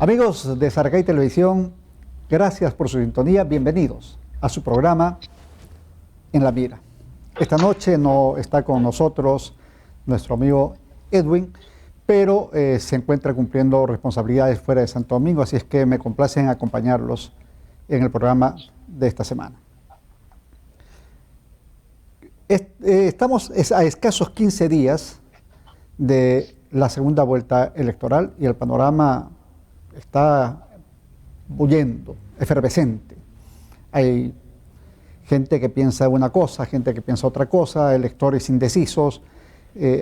Amigos de Saracay Televisión, gracias por su sintonía. Bienvenidos a su programa En la Mira. Esta noche no está con nosotros nuestro amigo Edwin, pero se encuentra cumpliendo responsabilidades fuera de Santo Domingo, así es que me complace en acompañarlos en el programa de esta semana. Estamos a escasos 15 días de la segunda vuelta electoral y el panorama está bullendo, efervescente. Hay gente que piensa una cosa, gente que piensa otra cosa, electores indecisos,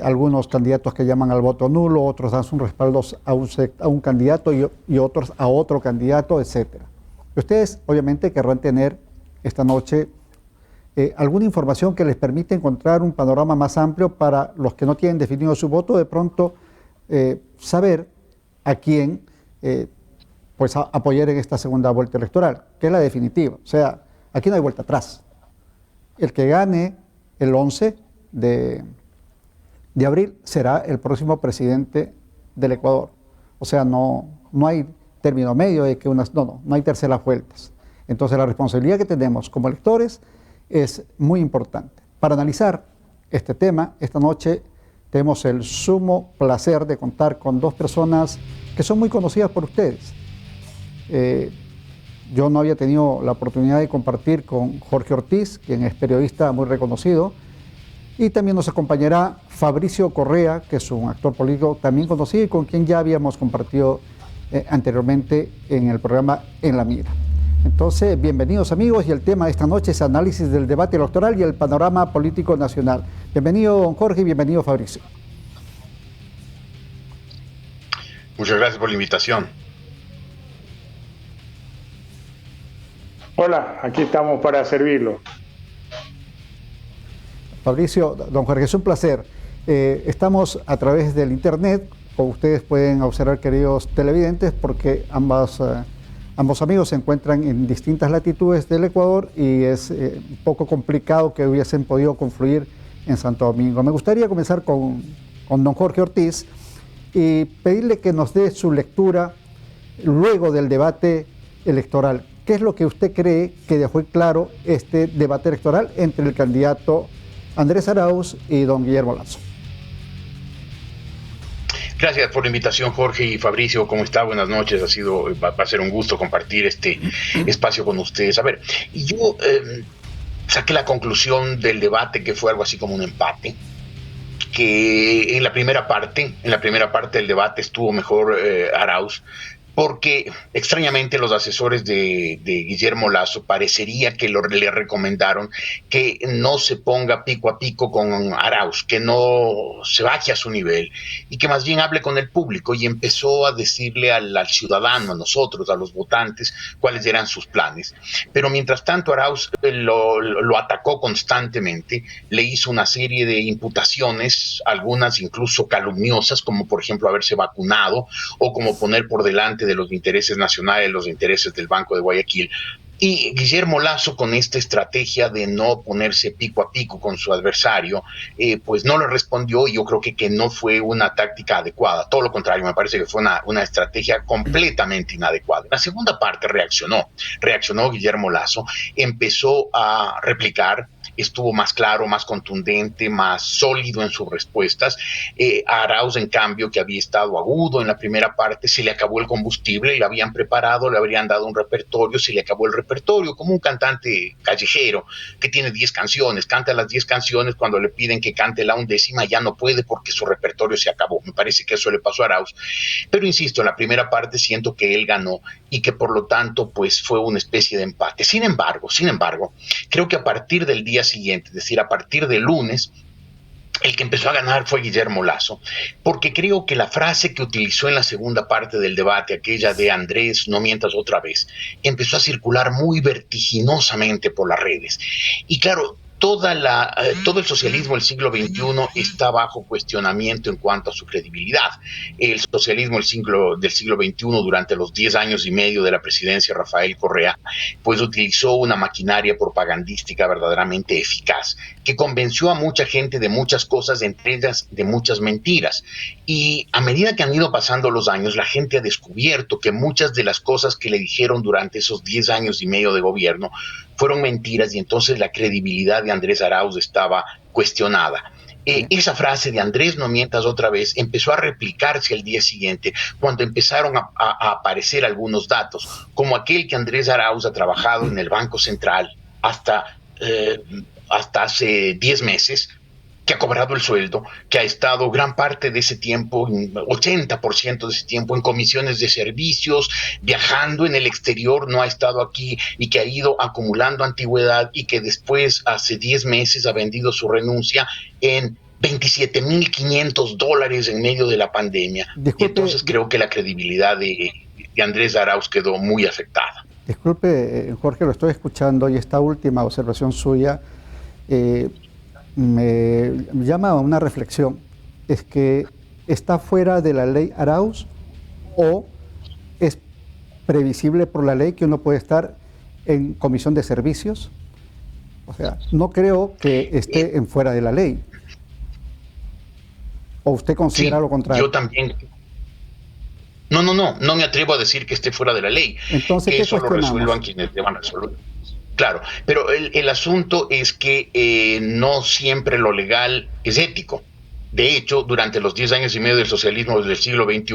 algunos candidatos que llaman al voto nulo, otros dan sus respaldos a un candidato y otros a otro candidato, etc. Ustedes obviamente querrán tener esta noche alguna información que les permita encontrar un panorama más amplio para los que no tienen definido su voto, de pronto saber a quién apoyar en esta segunda vuelta electoral, que es la definitiva. O sea, aquí no hay vuelta atrás. El que gane el 11 de abril será el próximo presidente del Ecuador. O sea, no hay término medio de que no hay terceras vueltas. Entonces la responsabilidad que tenemos como electores es muy importante. Para analizar este tema, esta noche tenemos el sumo placer de contar con dos personas que son muy conocidas por ustedes. Yo no había tenido la oportunidad de compartir con Jorge Ortiz, quien es periodista muy reconocido, y también nos acompañará Fabricio Correa, que es un actor político también conocido y con quien ya habíamos compartido anteriormente en el programa En la Mira. Entonces, bienvenidos amigos, y el tema de esta noche es análisis del debate electoral y el panorama político nacional. Bienvenido don Jorge y bienvenido Fabricio. Muchas gracias por la invitación. Hola, aquí estamos para servirlo. Fabricio, don Jorge, es un placer. Estamos a través del internet, como ustedes pueden observar, queridos televidentes, porque ambos amigos se encuentran en distintas latitudes del Ecuador y es un poco complicado que hubiesen podido confluir en Santo Domingo. Me gustaría comenzar con don Jorge Ortiz y pedirle que nos dé su lectura luego del debate electoral. ¿Qué es lo que usted cree que dejó claro este debate electoral entre el candidato Andrés Arauz y don Guillermo Lasso? Gracias por la invitación, Jorge y Fabricio. ¿Cómo está? Buenas noches. Va a ser un gusto compartir este espacio con ustedes. A ver, yo saqué la conclusión del debate que fue algo así como un empate, que en la primera parte del debate estuvo mejor Arauz, porque extrañamente los asesores de Guillermo Lasso parecería que le recomendaron que no se ponga pico a pico con Arauz, que no se baje a su nivel y que más bien hable con el público, y empezó a decirle al ciudadano, a nosotros, a los votantes, cuáles eran sus planes. Pero mientras tanto Arauz lo atacó constantemente, le hizo una serie de imputaciones, algunas incluso calumniosas, como por ejemplo haberse vacunado o como poner por delante de los intereses nacionales, los intereses del Banco de Guayaquil. Y Guillermo Lasso, con esta estrategia de no ponerse pico a pico con su adversario, pues no le respondió, y yo creo que no fue una táctica adecuada. Todo lo contrario, me parece que fue una estrategia completamente inadecuada. La segunda parte reaccionó Guillermo Lasso, empezó a replicar, estuvo más claro, más contundente, más sólido en sus respuestas. A Arauz, en cambio, que había estado agudo en la primera parte, se le acabó el combustible, le habían preparado, le habrían dado un repertorio, se le acabó el repertorio, como un cantante callejero que tiene 10 canciones, canta las 10 canciones, cuando le piden que cante la 11ª ya no puede porque su repertorio se acabó. Me parece que eso le pasó a Arauz. Pero insisto, en la primera parte siento que él ganó y que por lo tanto pues fue una especie de empate. Sin embargo, creo que a partir del día siguiente, es decir, a partir del lunes, el que empezó a ganar fue Guillermo Lasso, porque creo que la frase que utilizó en la segunda parte del debate, aquella de Andrés, no mientas otra vez, empezó a circular muy vertiginosamente por las redes. Y claro, todo el socialismo del siglo XXI está bajo cuestionamiento en cuanto a su credibilidad. El socialismo del siglo XXI, durante los 10 años y medio de la presidencia de Rafael Correa, pues utilizó una maquinaria propagandística verdaderamente eficaz, que convenció a mucha gente de muchas cosas, entre ellas de muchas mentiras. Y a medida que han ido pasando los años, la gente ha descubierto que muchas de las cosas que le dijeron durante esos 10 años y medio de gobierno fueron mentiras, y entonces la credibilidad de Andrés Arauz estaba cuestionada. Esa frase de Andrés, no mientas otra vez, empezó a replicarse al día siguiente, cuando empezaron a aparecer algunos datos, como aquel que Andrés Arauz ha trabajado en el Banco Central hasta hace 10 meses, que ha cobrado el sueldo, que ha estado gran parte de ese tiempo, 80% de ese tiempo, en comisiones de servicios, viajando en el exterior, no ha estado aquí, y que ha ido acumulando antigüedad, y que después, hace 10 meses, ha vendido su renuncia en $27,500 en medio de la pandemia. Disculpe, y entonces creo que la credibilidad de Andrés Arauz quedó muy afectada. Disculpe, Jorge, lo estoy escuchando, y esta última observación suya me llama a una reflexión. ¿Es que está fuera de la ley Arauz, o es previsible por la ley que uno puede estar en comisión de servicios? O sea, no creo que esté en fuera de la ley. ¿O usted considera lo contrario? Yo también. No me atrevo a decir que esté fuera de la ley. Entonces, que ¿qué eso lo cuestionamos? resuelvan quienes deban resolver. Claro, pero el asunto es que no siempre lo legal es ético. De hecho, durante los 10 años y medio del socialismo del siglo XXI,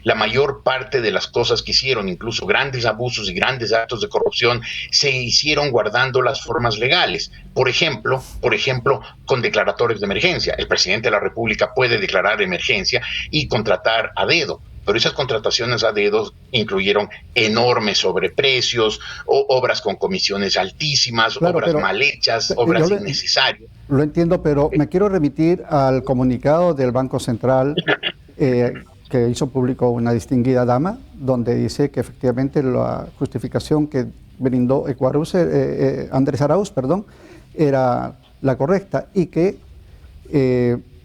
la mayor parte de las cosas que hicieron, incluso grandes abusos y grandes actos de corrupción, se hicieron guardando las formas legales. Por ejemplo, con declaratorios de emergencia. El presidente de la República puede declarar emergencia y contratar a dedo. Pero esas contrataciones a dedos incluyeron enormes sobreprecios, obras con comisiones altísimas, claro, obras mal hechas, obras innecesarias. Lo entiendo, pero me quiero remitir al comunicado del Banco Central que hizo público una distinguida dama, donde dice que efectivamente la justificación que brindó Andrés Arauz, era la correcta, y que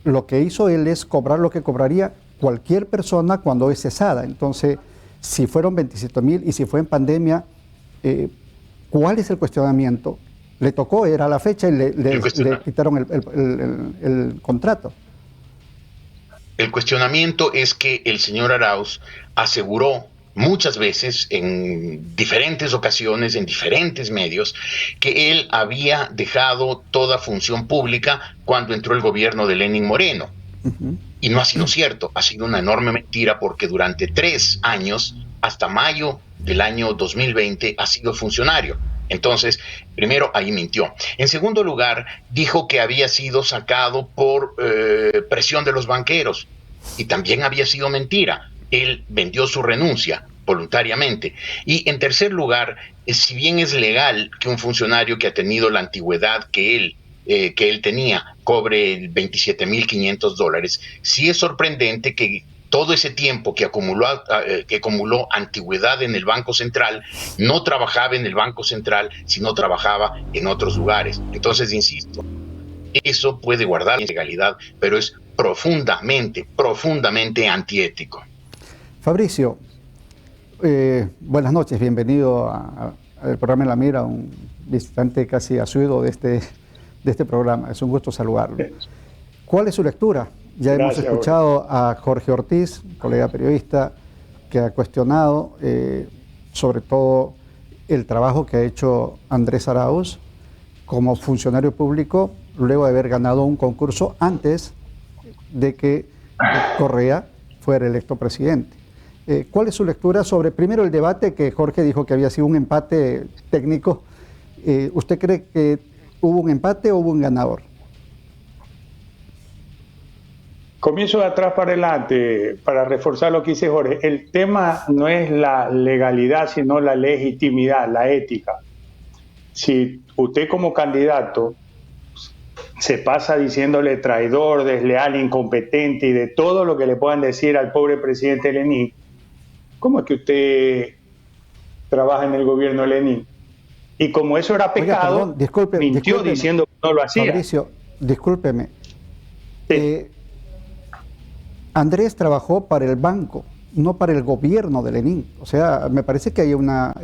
lo que hizo él es cobrar lo que cobraría cualquier persona cuando es cesada. Entonces, si fueron 27,000 y si fue en pandemia, ¿cuál es el cuestionamiento? Le tocó, era la fecha, y le quitaron el contrato. El cuestionamiento es que el señor Arauz aseguró muchas veces, en diferentes ocasiones, en diferentes medios, que él había dejado toda función pública cuando entró el gobierno de Lenín Moreno. Y no ha sido cierto, ha sido una enorme mentira, porque durante 3 años, hasta mayo del año 2020, ha sido funcionario. Entonces, primero, ahí mintió. En segundo lugar, dijo que había sido sacado por presión de los banqueros, y también había sido mentira. Él vendió su renuncia voluntariamente. Y en tercer lugar, si bien es legal que un funcionario que ha tenido la antigüedad que él tenía cobre $27,500, sí es sorprendente que todo ese tiempo que acumuló antigüedad en el Banco Central, no trabajaba en el Banco Central, sino trabajaba en otros lugares. Entonces, insisto, eso puede guardar legalidad, pero es profundamente antiético. Fabricio, buenas noches, bienvenido al programa En la Mira, un visitante casi asiduo de este programa. Es un gusto saludarlo. ¿Cuál es su lectura? Ya hemos escuchado a Jorge Ortiz, colega periodista, que ha cuestionado sobre todo el trabajo que ha hecho Andrés Arauz como funcionario público, luego de haber ganado un concurso antes de que Correa fuera electo presidente. ¿Cuál es su lectura sobre, primero, el debate que Jorge dijo que había sido un empate técnico? ¿Usted cree que hubo un empate o hubo un ganador? Comienzo de atrás para adelante para reforzar lo que dice Jorge. El tema no es la legalidad, sino la legitimidad, la ética. Si usted como candidato se pasa diciéndole traidor, desleal, incompetente y de todo lo que le puedan decir al pobre presidente Lenín, ¿cómo es que usted trabaja en el gobierno de Lenín? Y como eso era pecado, Oiga, perdón, mintió discúlpeme, diciendo que no lo hacía. Fabricio, discúlpeme. Sí. Andrés trabajó para el banco, no para el gobierno de Lenin. O sea, me parece que hay una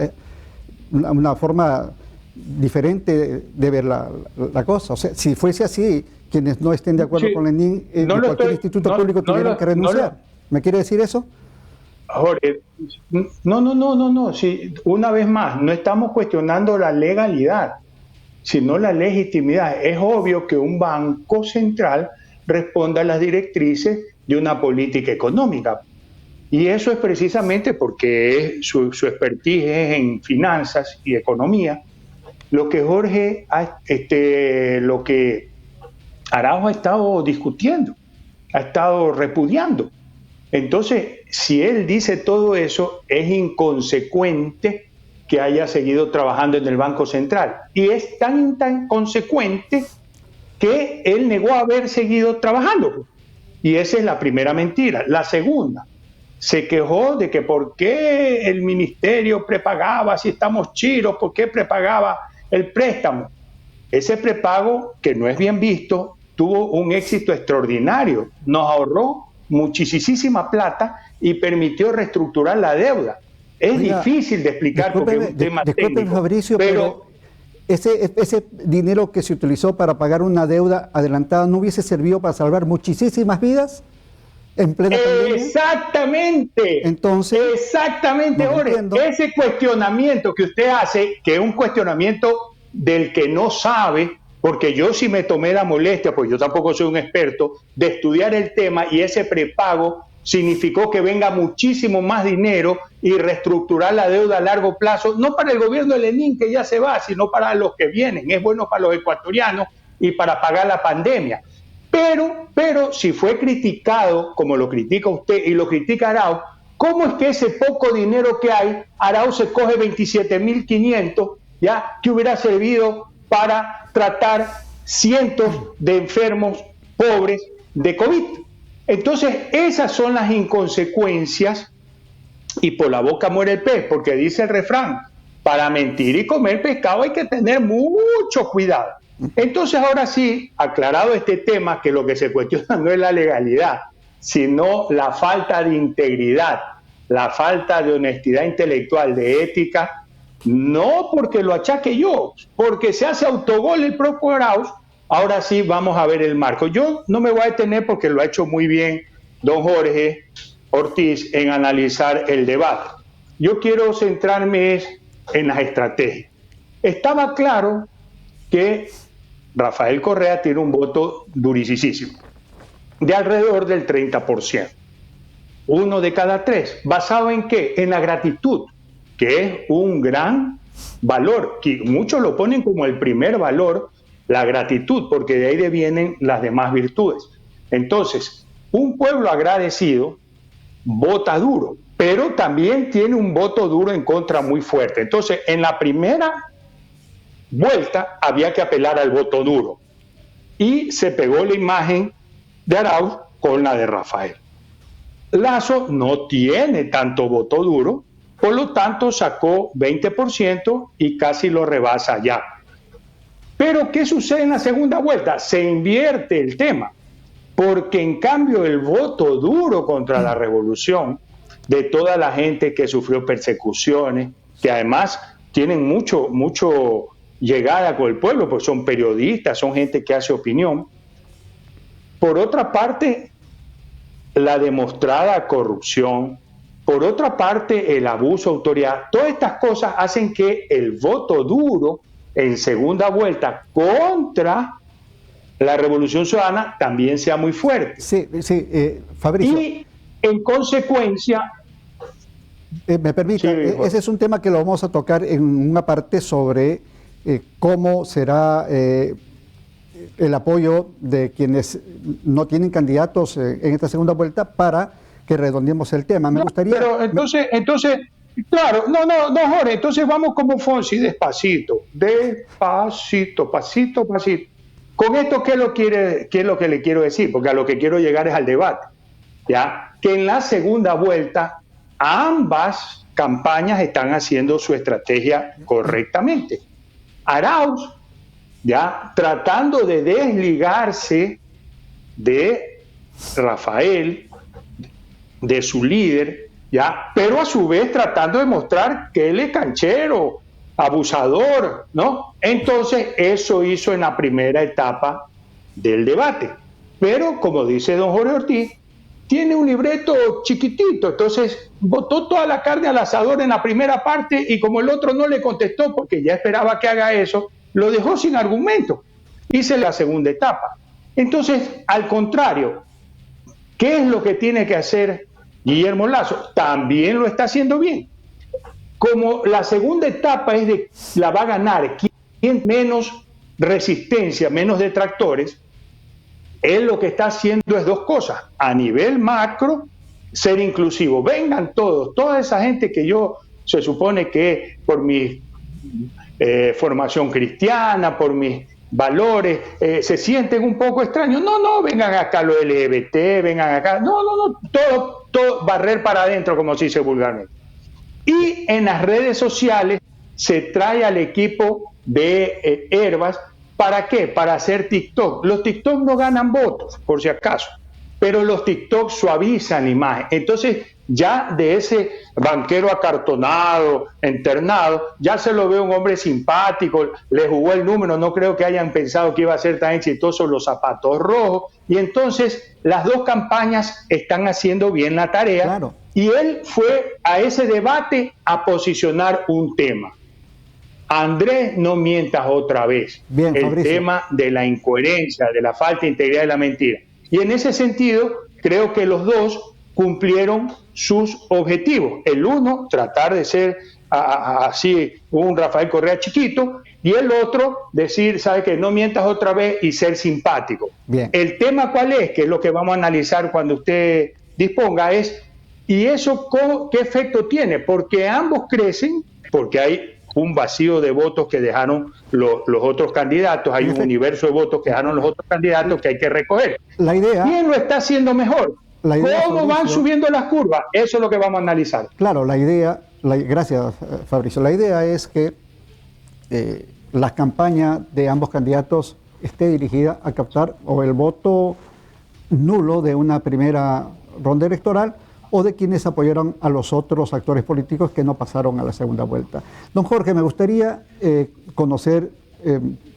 forma diferente de ver la cosa. O sea, si fuese así, quienes no estén de acuerdo con Lenin de cualquier instituto público tuvieran que renunciar. ¿Me quiere decir eso? Jorge, no. Sí, una vez más, no estamos cuestionando la legalidad, sino la legitimidad. Es obvio que un banco central responda a las directrices de una política económica. Y eso es precisamente porque su expertise es en finanzas y economía. Lo que lo que Araujo ha estado discutiendo, ha estado repudiando. Entonces, si él dice todo eso, es inconsecuente que haya seguido trabajando en el Banco Central. Y es tan consecuente que él negó haber seguido trabajando. Y esa es la primera mentira. La segunda, se quejó de que por qué el ministerio prepagaba, si estamos chiros, por qué prepagaba el préstamo. Ese prepago, que no es bien visto, tuvo un éxito extraordinario. Nos ahorró muchísima plata y permitió reestructurar la deuda. Es difícil de explicar porque es un tema técnico. Fabricio, pero ese dinero que se utilizó para pagar una deuda adelantada no hubiese servido para salvar muchísimas vidas en plena pandemia. Exactamente. Entonces, exactamente, Jorge. Ese cuestionamiento que usted hace, que es un cuestionamiento del que no sabe, porque yo sí me tomé la molestia, porque yo tampoco soy un experto, de estudiar el tema, y ese prepago significó que venga muchísimo más dinero y reestructurar la deuda a largo plazo, no para el gobierno de Lenin, que ya se va, sino para los que vienen. Es bueno para los ecuatorianos y para pagar la pandemia. Pero si fue criticado, como lo critica usted y lo critica Arau, ¿cómo es que ese poco dinero que hay, Arau se coge 27.500, ya, que hubiera servido para tratar cientos de enfermos pobres de COVID? Entonces, esas son las inconsecuencias, y por la boca muere el pez, porque dice el refrán, para mentir y comer pescado hay que tener mucho cuidado. Entonces, ahora sí, aclarado este tema, que lo que se cuestiona no es la legalidad, sino la falta de integridad, la falta de honestidad intelectual, de ética, no porque lo achaque yo, porque se hace autogol el propio Arauz. Ahora sí vamos a ver el marco. Yo no me voy a detener porque lo ha hecho muy bien don Jorge Ortiz en analizar el debate. Yo quiero centrarme en las estrategias. Estaba claro que Rafael Correa tiene un voto durisísimo, de alrededor del 30%. 1 de cada 3. ¿Basado en qué? En la gratitud, que es un gran valor, que muchos lo ponen como el primer valor, la gratitud, porque de ahí devienen las demás virtudes. Entonces, un pueblo agradecido vota duro, pero también tiene un voto duro en contra muy fuerte. Entonces, en la primera vuelta había que apelar al voto duro y se pegó la imagen de Arauz con la de Rafael. Lasso no tiene tanto voto duro, por lo tanto sacó 20% y casi lo rebasa ya. Pero ¿qué sucede en la segunda vuelta? Se invierte el tema, porque en cambio el voto duro contra la revolución de toda la gente que sufrió persecuciones, que además tienen mucho llegada con el pueblo, porque son periodistas, son gente que hace opinión. Por otra parte, la demostrada corrupción, por otra parte, el abuso de autoridad, todas estas cosas hacen que el voto duro en segunda vuelta contra la Revolución Ciudadana también sea muy fuerte. Sí, Fabricio. Y en consecuencia... me permite, ese es un tema que lo vamos a tocar en una parte sobre cómo será el apoyo de quienes no tienen candidatos en esta segunda vuelta, para que redondeemos el tema. Me gustaría... Pero entonces, claro, no, Jorge, entonces vamos como Fonsi, pasito. Con esto, ¿qué es lo que le quiero decir? Porque a lo que quiero llegar es al debate, ¿ya? Que en la segunda vuelta ambas campañas están haciendo su estrategia correctamente. Arauz, ya tratando de desligarse de Rafael, de su líder, ya, pero a su vez tratando de mostrar que él es canchero, abusador, ¿no? Entonces, eso hizo en la primera etapa del debate. Pero, como dice don Jorge Ortiz, tiene un libreto chiquitito, entonces botó toda la carne al asador en la primera parte y como el otro no le contestó porque ya esperaba que haga eso, lo dejó sin argumento. Hice la segunda etapa. Entonces, al contrario, ¿qué es lo que tiene que hacer Guillermo Lasso? También lo está haciendo bien. Como la segunda etapa es de la va a ganar quien menos resistencia, menos detractores, él lo que está haciendo es dos cosas. A nivel macro, ser inclusivo. Vengan todos, toda esa gente que yo se supone que por mi formación cristiana, por mis valores, se sienten un poco extraños. No, vengan acá los LGBT, vengan acá. No, todo barrer para adentro, como se dice vulgarmente. Y en las redes sociales se trae al equipo de Herbas. ¿Para qué? Para hacer TikTok. Los TikTok no ganan votos, por si acaso, pero los TikTok suavizan la imagen. Entonces, ya de ese banquero acartonado, internado, ya se lo ve un hombre simpático, le jugó el número, no creo que hayan pensado que iba a ser tan exitoso los zapatos rojos. Y entonces, las dos campañas están haciendo bien la tarea. Claro. Y él fue a ese debate a posicionar un tema. Andrés, no mientas otra vez. Bien, el Fabricio. Tema de la incoherencia, de la falta de integridad de la mentira. Y en ese sentido, creo que los dos cumplieron sus objetivos. El uno, tratar de ser así un Rafael Correa chiquito, y el otro, decir, ¿sabe qué? No mientas otra vez y ser simpático. Bien. El tema cuál es, que es lo que vamos a analizar cuando usted disponga, es, ¿y eso qué efecto tiene? Porque ambos crecen, porque hay un vacío de votos que dejaron los otros candidatos, hay un universo de votos que dejaron los otros candidatos que hay que recoger. La idea, ¿quién lo está haciendo mejor? ¿Cómo van subiendo las curvas? Eso es lo que vamos a analizar. Claro, gracias Fabricio, la idea es que la campaña de ambos candidatos esté dirigida a captar o el voto nulo de una primera ronda electoral o de quienes apoyaron a los otros actores políticos que no pasaron a la segunda vuelta. Don Jorge, me gustaría conocer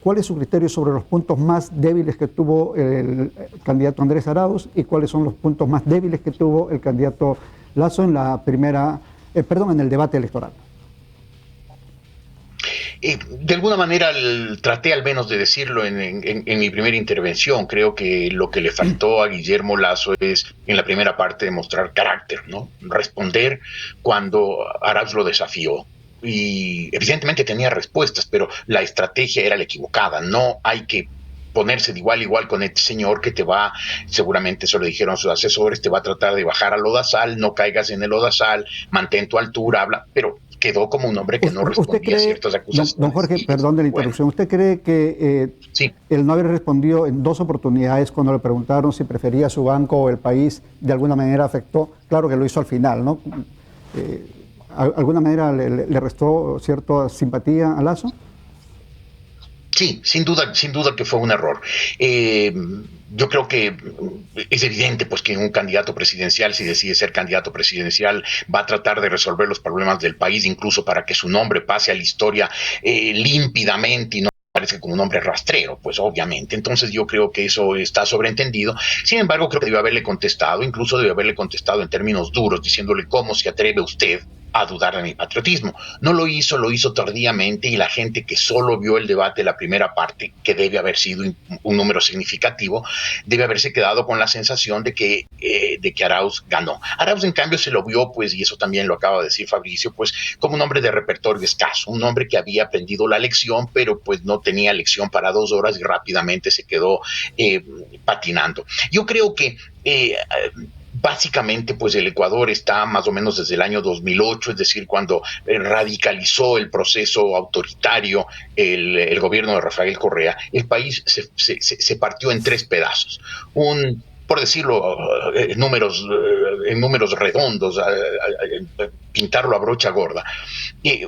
cuál es su criterio sobre los puntos más débiles que tuvo el candidato Andrés Arauz y cuáles son los puntos más débiles que tuvo el candidato Lasso en en el debate electoral. De alguna manera traté al menos de decirlo en mi primera intervención. Creo que lo que le faltó a Guillermo Lasso es en la primera parte demostrar carácter, ¿no? Responder cuando Arauz lo desafió. Y evidentemente tenía respuestas, pero la estrategia era la equivocada. No hay que ponerse de igual a igual con este señor que te va, seguramente eso le dijeron sus asesores, te va a tratar de bajar al lodazal, no caigas en el lodazal, mantén tu altura, habla, pero quedó como un hombre que no respondía a ciertas acusaciones. Don Jorge, perdón de la interrupción, ¿usted cree que sí, el no haber respondido en dos oportunidades cuando le preguntaron si prefería su banco o el país, de alguna manera afectó? Claro que lo hizo al final, ¿no? ¿Alguna manera le restó cierta simpatía a Lasso? Sí, sin duda que fue un error. Yo creo que es evidente pues que un candidato presidencial, si decide ser candidato presidencial, va a tratar de resolver los problemas del país, incluso para que su nombre pase a la historia límpidamente y no parece como un hombre rastrero, pues obviamente. Entonces yo creo que eso está sobreentendido. Sin embargo, creo que debió haberle contestado, incluso debió haberle contestado en términos duros, diciéndole cómo se atreve usted a dudar de mi patriotismo. No lo hizo tardíamente, y la gente que solo vio el debate de la primera parte, que debe haber sido un número significativo, debe haberse quedado con la sensación de que Arauz ganó. Arauz, en cambio, se lo vio, pues, y eso también lo acaba de decir Fabricio, pues, como un hombre de repertorio escaso, un hombre que había aprendido la lección, pero pues no tenía lección para 2 horas y rápidamente se quedó patinando. Yo creo que básicamente, pues el Ecuador está más o menos desde el año 2008, es decir, cuando radicalizó el proceso autoritario el gobierno de Rafael Correa, el país se partió en 3 pedazos. Un por decirlo en números redondos, pintarlo a brocha gorda,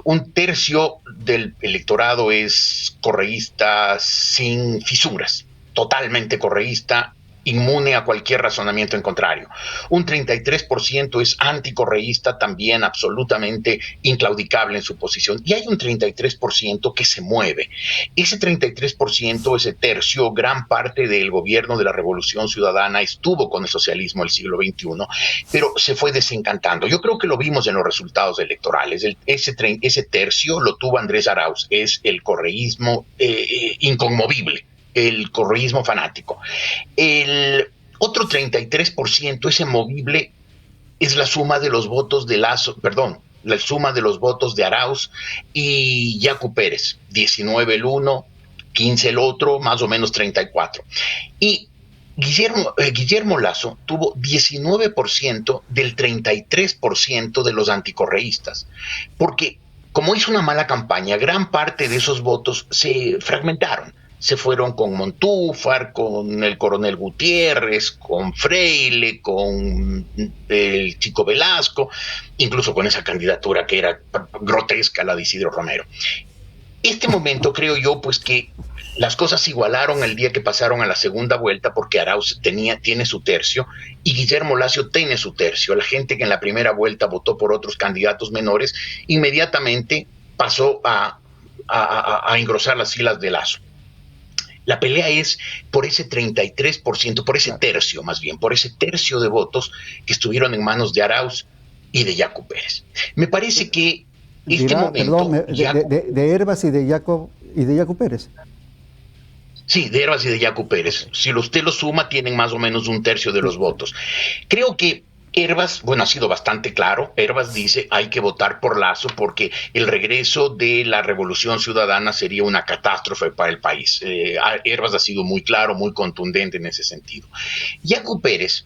un tercio del electorado es correísta sin fisuras, totalmente correísta, inmune a cualquier razonamiento en contrario. Un 33% es anticorreísta, también absolutamente inclaudicable en su posición. Y hay un 33% que se mueve. Ese 33%, ese tercio, gran parte del gobierno de la Revolución Ciudadana estuvo con el socialismo del siglo XXI, pero se fue desencantando. Yo creo que lo vimos en los resultados electorales. Ese tercio lo tuvo Andrés Arauz, es el correísmo inconmovible, el correísmo fanático. El otro 33%, ese movible, es la suma de los votos de Lasso, perdón, la suma de los votos de Arauz y Yacu Pérez, 19 el uno, 15 el otro, más o menos 34. Y Guillermo Lasso tuvo 19% del 33% de los anticorreístas, porque como hizo una mala campaña, gran parte de esos votos se fragmentaron. Se fueron con Montúfar, con el coronel Gutiérrez, con Freile, con el Chico Velasco, incluso con esa candidatura que era grotesca, la de Isidro Romero. Este momento creo yo pues que las cosas se igualaron el día que pasaron a la segunda vuelta, porque Arauz tiene su tercio y Guillermo Lasso tiene su tercio. La gente que en la primera vuelta votó por otros candidatos menores inmediatamente pasó a engrosar las filas de Lasso. La pelea es por ese 33%, por ese tercio más bien, por ese tercio de votos que estuvieron en manos de Arauz y de Yacu Pérez. Me parece que este momento... Perdón, de Hervas y de Yacu Pérez. Sí, de Hervas y de Yacu Pérez. Si usted lo suma, tienen más o menos un tercio de los votos. Creo que Hervas, bueno, ha sido bastante claro. Hervas dice hay que votar por Lasso porque el regreso de la Revolución Ciudadana sería una catástrofe para el país. Hervas ha sido muy claro, muy contundente en ese sentido. Yacu Pérez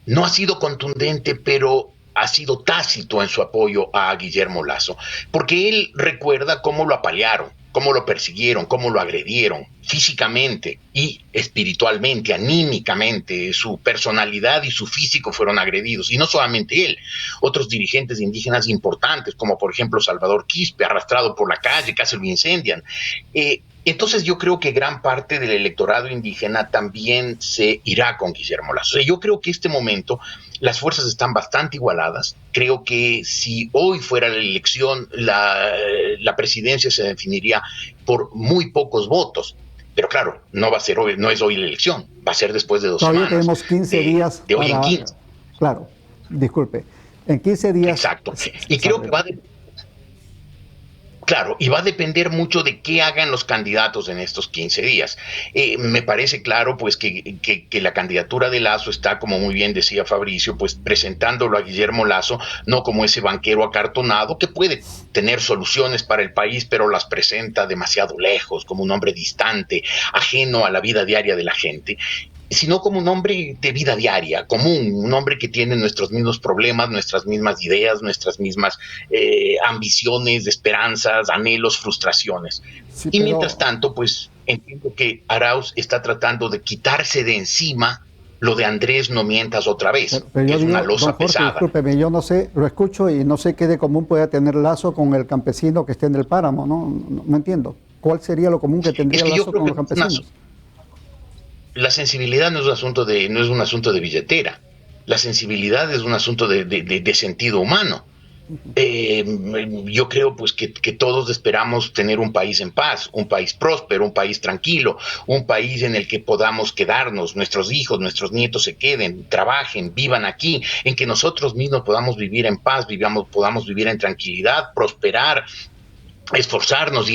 no ha sido contundente, pero ha sido tácito en su apoyo a Guillermo Lasso, porque él recuerda cómo lo apalearon, cómo lo persiguieron, cómo lo agredieron físicamente y espiritualmente, anímicamente. Su personalidad y su físico fueron agredidos, y no solamente él, otros dirigentes indígenas importantes, como por ejemplo Salvador Quispe, arrastrado por la calle, casi lo incendian. Entonces yo creo que gran parte del electorado indígena también se irá con Guillermo Lasso. Yo creo que este momento las fuerzas están bastante igualadas. Creo que si hoy fuera la elección, la presidencia se definiría por muy pocos votos. Pero claro, no va a ser hoy, no es hoy la elección, va a ser después de 2 semanas. Todavía tenemos 15 días. De hoy en 15. Claro, disculpe. En 15 días. Exacto. Y creo que Claro, y va a depender mucho de qué hagan los candidatos en estos 15 días. Me parece claro pues que la candidatura de Lasso está, como muy bien decía Fabricio, pues presentándolo a Guillermo Lasso no como ese banquero acartonado que puede tener soluciones para el país, pero las presenta demasiado lejos, como un hombre distante, ajeno a la vida diaria de la gente, sino como un hombre de vida diaria, común, un hombre que tiene nuestros mismos problemas, nuestras mismas ideas, nuestras mismas ambiciones, esperanzas, anhelos, frustraciones. Sí, y mientras tanto, pues entiendo que Arauz está tratando de quitarse de encima lo de Andrés no mientas otra vez, pero que es una losa pesada. Discúlpeme, yo no sé, lo escucho y no sé qué de común puede tener Lasso con el campesino que esté en el páramo, no entiendo. ¿Cuál sería lo común que tendría Lasso con los campesinos? La sensibilidad no es un asunto de billetera. La sensibilidad es un asunto de sentido humano. Yo creo pues que todos esperamos tener un país en paz, un país próspero, un país tranquilo, un país en el que podamos quedarnos, nuestros hijos, nuestros nietos se queden, trabajen, vivan aquí, en que nosotros mismos podamos vivir en paz, podamos vivir en tranquilidad, prosperar, esforzarnos,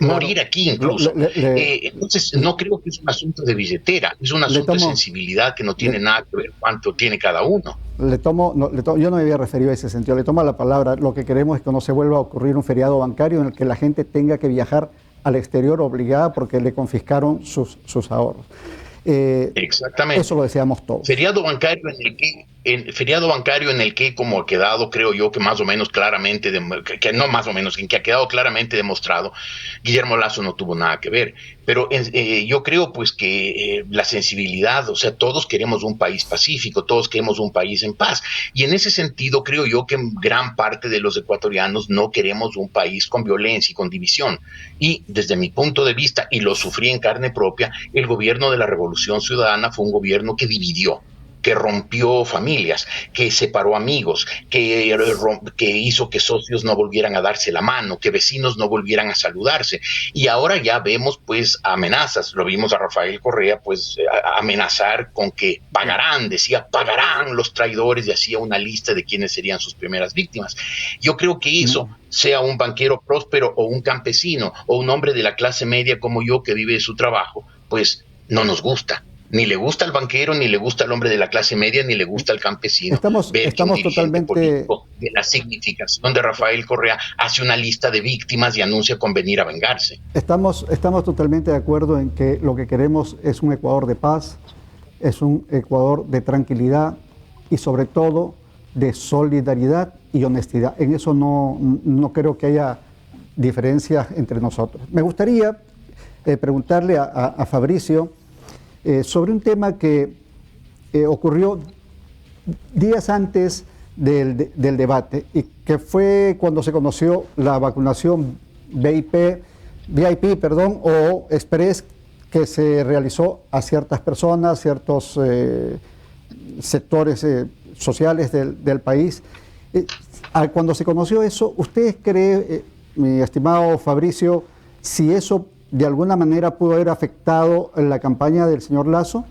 morir aquí incluso. Entonces no creo que es un asunto de billetera, es un asunto de sensibilidad que no tiene nada que ver cuánto tiene cada uno. Yo no me había referido a ese sentido, le tomo la palabra. Lo que queremos es que no se vuelva a ocurrir un feriado bancario en el que la gente tenga que viajar al exterior obligada porque le confiscaron sus ahorros. Exactamente. Eso lo deseamos todos. Feriado bancario en el que, como ha quedado, creo yo, que más o menos claramente, que no más o menos, en que ha quedado claramente demostrado, Guillermo Lasso no tuvo nada que ver. Pero yo creo pues que la sensibilidad, o sea, todos queremos un país pacífico, todos queremos un país en paz. Y en ese sentido creo yo que gran parte de los ecuatorianos no queremos un país con violencia y con división. Y desde mi punto de vista, y lo sufrí en carne propia, el gobierno de la Revolución Ciudadana fue un gobierno que dividió, que rompió familias, que separó amigos, que hizo que socios no volvieran a darse la mano, que vecinos no volvieran a saludarse. Y ahora ya vemos pues amenazas. Lo vimos a Rafael Correa pues amenazar con que pagarán, decía, pagarán los traidores, y hacía una lista de quiénes serían sus primeras víctimas. Yo creo que eso, sea un banquero próspero o un campesino o un hombre de la clase media como yo que vive de su trabajo, pues no nos gusta. Ni le gusta al banquero, ni le gusta al hombre de la clase media, ni le gusta al campesino. Estamos totalmente de la significación de Rafael Correa hace una lista de víctimas y anuncia con venir a vengarse. Estamos totalmente de acuerdo en que lo que queremos es un Ecuador de paz, es un Ecuador de tranquilidad y sobre todo de solidaridad y honestidad. En eso no creo que haya diferencias entre nosotros. Me gustaría preguntarle a Fabricio sobre un tema que ocurrió días antes del debate y que fue cuando se conoció la vacunación VIP, o Express, que se realizó a ciertas personas, ciertos sectores sociales del país. Cuando se conoció eso, ¿usted cree, mi estimado Fabricio, si eso de alguna manera pudo haber afectado la campaña del señor Lasso?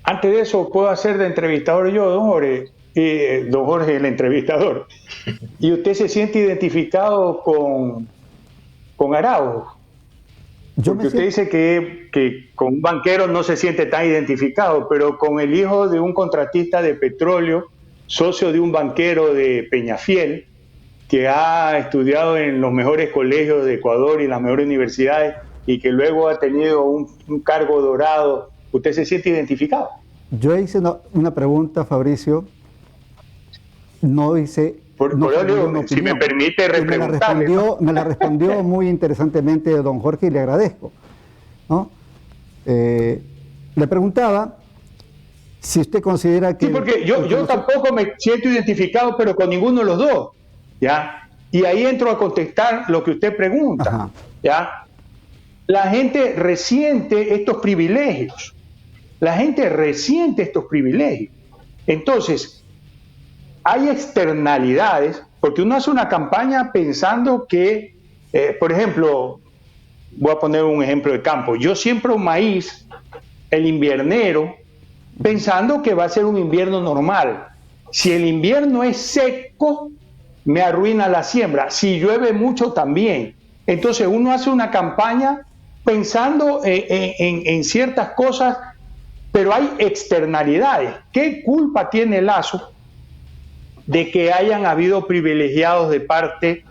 Antes de eso, puedo hacer de entrevistador yo, don Jorge, el entrevistador. ¿Y usted se siente identificado con Arauz? Porque usted dice que con un banquero no se siente tan identificado, pero con el hijo de un contratista de petróleo, socio de un banquero de Peñafiel, que ha estudiado en los mejores colegios de Ecuador y las mejores universidades y que luego ha tenido un cargo dorado, ¿usted se siente identificado? Yo hice una pregunta, Fabricio, no hice... si me permite repreguntarle. Me la respondió muy interesantemente don Jorge y le agradezco, ¿no? Le preguntaba si usted considera que... Sí, porque yo tampoco me siento identificado, pero con ninguno de los dos. ¿Ya? Y ahí entro a contestar lo que usted pregunta. Ajá. ¿Ya? La gente resiente estos privilegios. Entonces, hay externalidades, porque uno hace una campaña pensando que, por ejemplo, voy a poner un ejemplo de campo. Yo siembro maíz, el invernero, pensando que va a ser un invierno normal. Si el invierno es seco, me arruina la siembra. Si llueve mucho, también. Entonces uno hace una campaña pensando en ciertas cosas, pero hay externalidades. ¿Qué culpa tiene Lasso de que hayan habido privilegiados de parte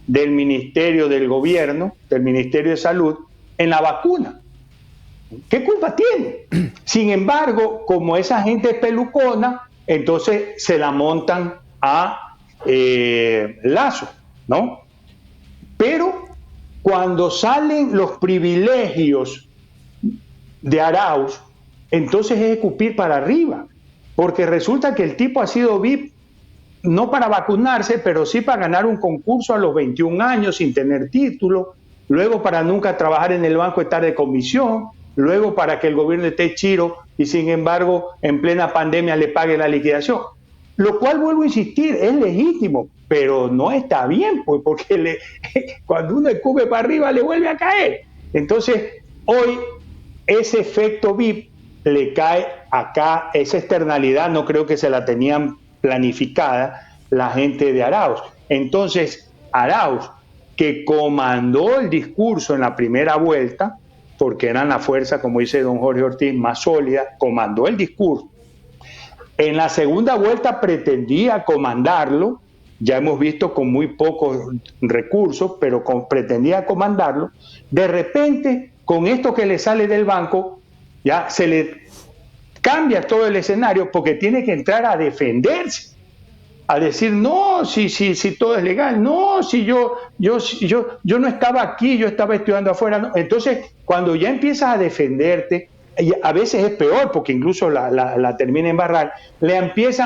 del Ministerio del Gobierno, del Ministerio de Salud, en la vacuna? ¿Qué culpa tiene? Sin embargo, como esa gente es pelucona, entonces se la montan a Lasso, ¿no? Pero cuando salen los privilegios de Arauz, entonces es escupir para arriba, porque resulta que el tipo ha sido VIP no para vacunarse, pero sí para ganar un concurso a los 21 años sin tener título, luego para nunca trabajar en el banco, estar de comisión, luego para que el gobierno esté chiro y sin embargo en plena pandemia le pague la liquidación. Lo cual, vuelvo a insistir, es legítimo, pero no está bien, pues, porque cuando uno escupe para arriba le vuelve a caer. Entonces, hoy ese efecto VIP le cae acá, esa externalidad no creo que se la tenían planificada la gente de Arauz. Entonces, Arauz, que comandó el discurso en la primera vuelta, porque eran la fuerza, como dice don Jorge Ortiz, más sólida, comandó el discurso. En la segunda vuelta pretendía comandarlo, ya hemos visto con muy pocos recursos, pero pretendía comandarlo. De repente con esto que le sale del banco, ya se le cambia todo el escenario porque tiene que entrar a defenderse, a decir, no, si todo es legal, no, si yo no estaba aquí, yo estaba estudiando afuera. No. Entonces, cuando ya empiezas a defenderte, y a veces es peor, porque incluso la termina en barrar,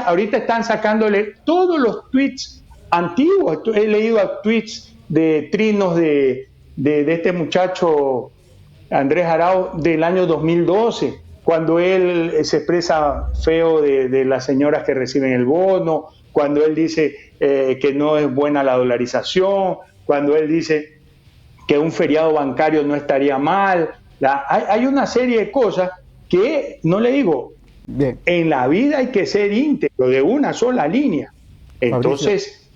ahorita están sacándole todos los tweets antiguos. He leído tweets de trinos de este muchacho Andrés Arauz del año 2012, cuando él se expresa feo de las señoras que reciben el bono, cuando él dice que no es buena la dolarización, cuando él dice que un feriado bancario no estaría mal. Hay una serie de cosas que, no le digo, bien, en la vida hay que ser íntegro, de una sola línea. Entonces,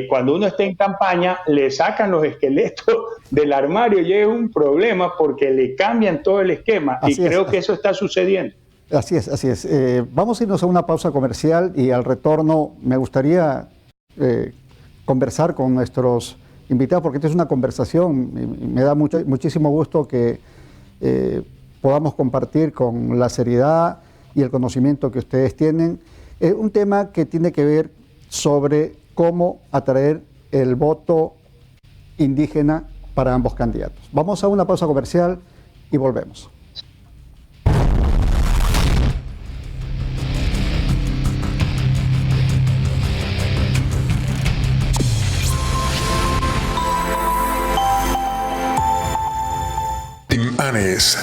cuando uno está en campaña, le sacan los esqueletos del armario y es un problema porque le cambian todo el esquema. Así y creo que eso está sucediendo. Así es, así es. Vamos a irnos a una pausa comercial y al retorno me gustaría conversar con nuestros invitados, porque esta es una conversación y me da muchísimo gusto que podamos compartir con la seriedad y el conocimiento que ustedes tienen. Un tema que tiene que ver sobre cómo atraer el voto indígena para ambos candidatos. Vamos a una pausa comercial y volvemos.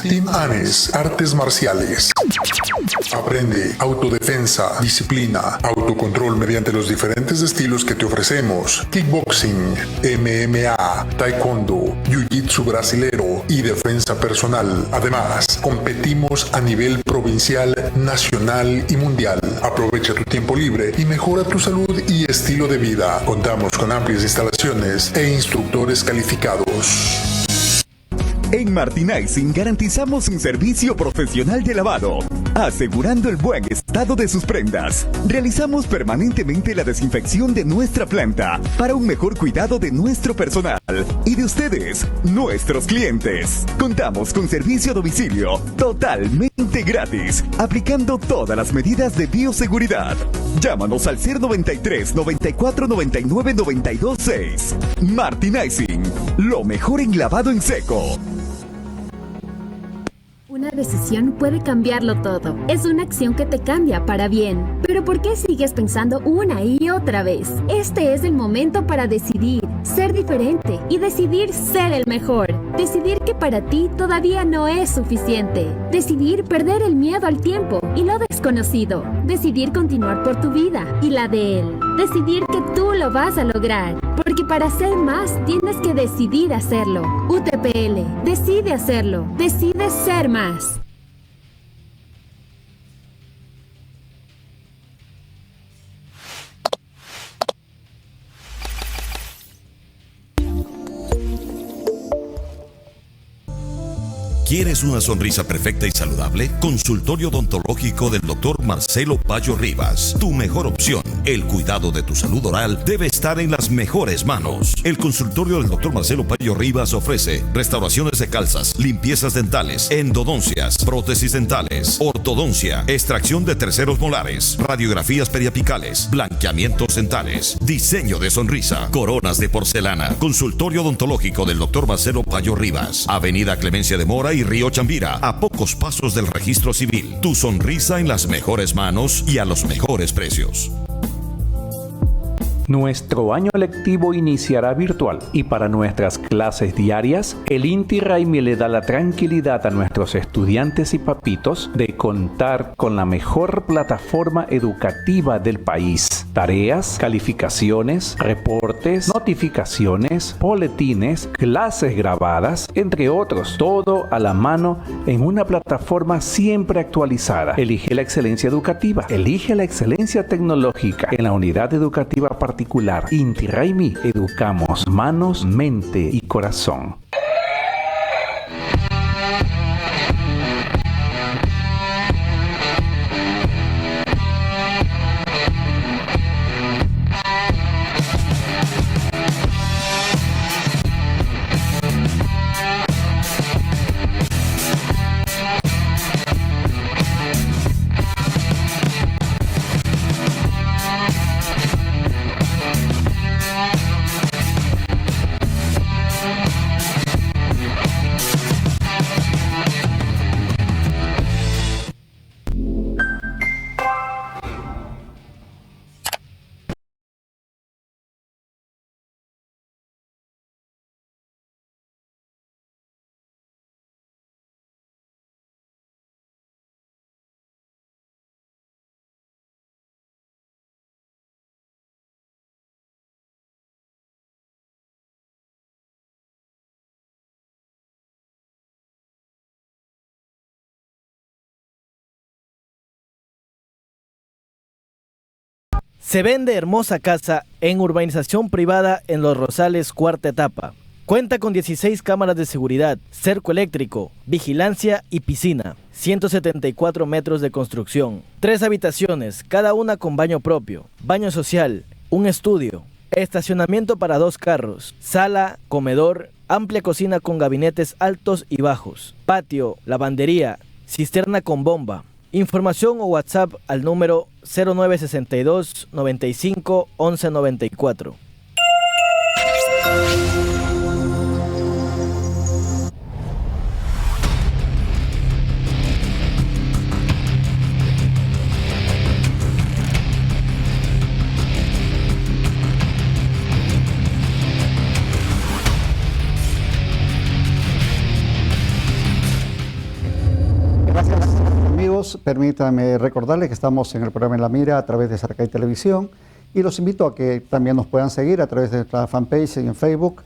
Team Anes, artes marciales. Aprende autodefensa, disciplina, autocontrol mediante los diferentes estilos que te ofrecemos: kickboxing, MMA, taekwondo, jiu-jitsu brasilero y defensa personal. Además, competimos a nivel provincial, nacional y mundial. Aprovecha tu tiempo libre y mejora tu salud y estilo de vida. Contamos con amplias instalaciones e instructores calificados. En Martinizing garantizamos un servicio profesional de lavado, asegurando el buen estado de sus prendas. Realizamos permanentemente la desinfección de nuestra planta para un mejor cuidado de nuestro personal y de ustedes, nuestros clientes. Contamos con servicio a domicilio totalmente gratis, aplicando todas las medidas de bioseguridad. Llámanos al 093 94 99 92 6. Martinizing, lo mejor en lavado en seco. Una decisión puede cambiarlo todo. Es una acción que te cambia para bien. Pero ¿por qué sigues pensando una y otra vez? Este es el momento para decidir, ser diferente y decidir ser el mejor. Decidir que para ti todavía no es suficiente. Decidir perder el miedo al tiempo y lo desconocido. Decidir continuar por tu vida y la de él. Decidir que tú lo vas a lograr. Porque para ser más tienes que decidir hacerlo. UTPL, decide hacerlo. Decide ser más. ¿Quieres una sonrisa perfecta y saludable? Consultorio odontológico del Dr. Marcelo Payo Rivas. Tu mejor opción. El cuidado de tu salud oral debe estar en las mejores manos. El consultorio del Dr. Marcelo Payo Rivas ofrece restauraciones de calzas, limpiezas dentales, endodoncias, prótesis dentales, ortodoncia, extracción de terceros molares, radiografías periapicales, blanqueamientos dentales, diseño de sonrisa, coronas de porcelana. Consultorio odontológico del Dr. Marcelo Payo Rivas. Avenida Clemencia de Mora y Río Chambira, a pocos pasos del registro civil. Tu sonrisa en las mejores manos y a los mejores precios. Nuestro año lectivo iniciará virtual y para nuestras clases diarias, el Inti Raymi le da la tranquilidad a nuestros estudiantes y papitos de contar con la mejor plataforma educativa del país. Tareas, calificaciones, reportes, notificaciones, boletines, clases grabadas, entre otros, todo a la mano en una plataforma siempre actualizada. Elige la excelencia educativa, elige la excelencia tecnológica en la unidad educativa particular. Inti Raymi, educamos manos, mente y corazón. Se vende hermosa casa en urbanización privada en Los Rosales, cuarta etapa. Cuenta con 16 cámaras de seguridad, cerco eléctrico, vigilancia y piscina. 174 metros de construcción. 3 habitaciones, cada una con baño propio, baño social, un estudio, estacionamiento para 2 carros, sala, comedor, amplia cocina con gabinetes altos y bajos, patio, lavandería, cisterna con bomba. Información o WhatsApp al número 0962 95 11 94. Permítanme recordarles que estamos en el programa En la Mira a través de Saracay Televisión y los invito a que también nos puedan seguir a través de nuestra fanpage en Facebook,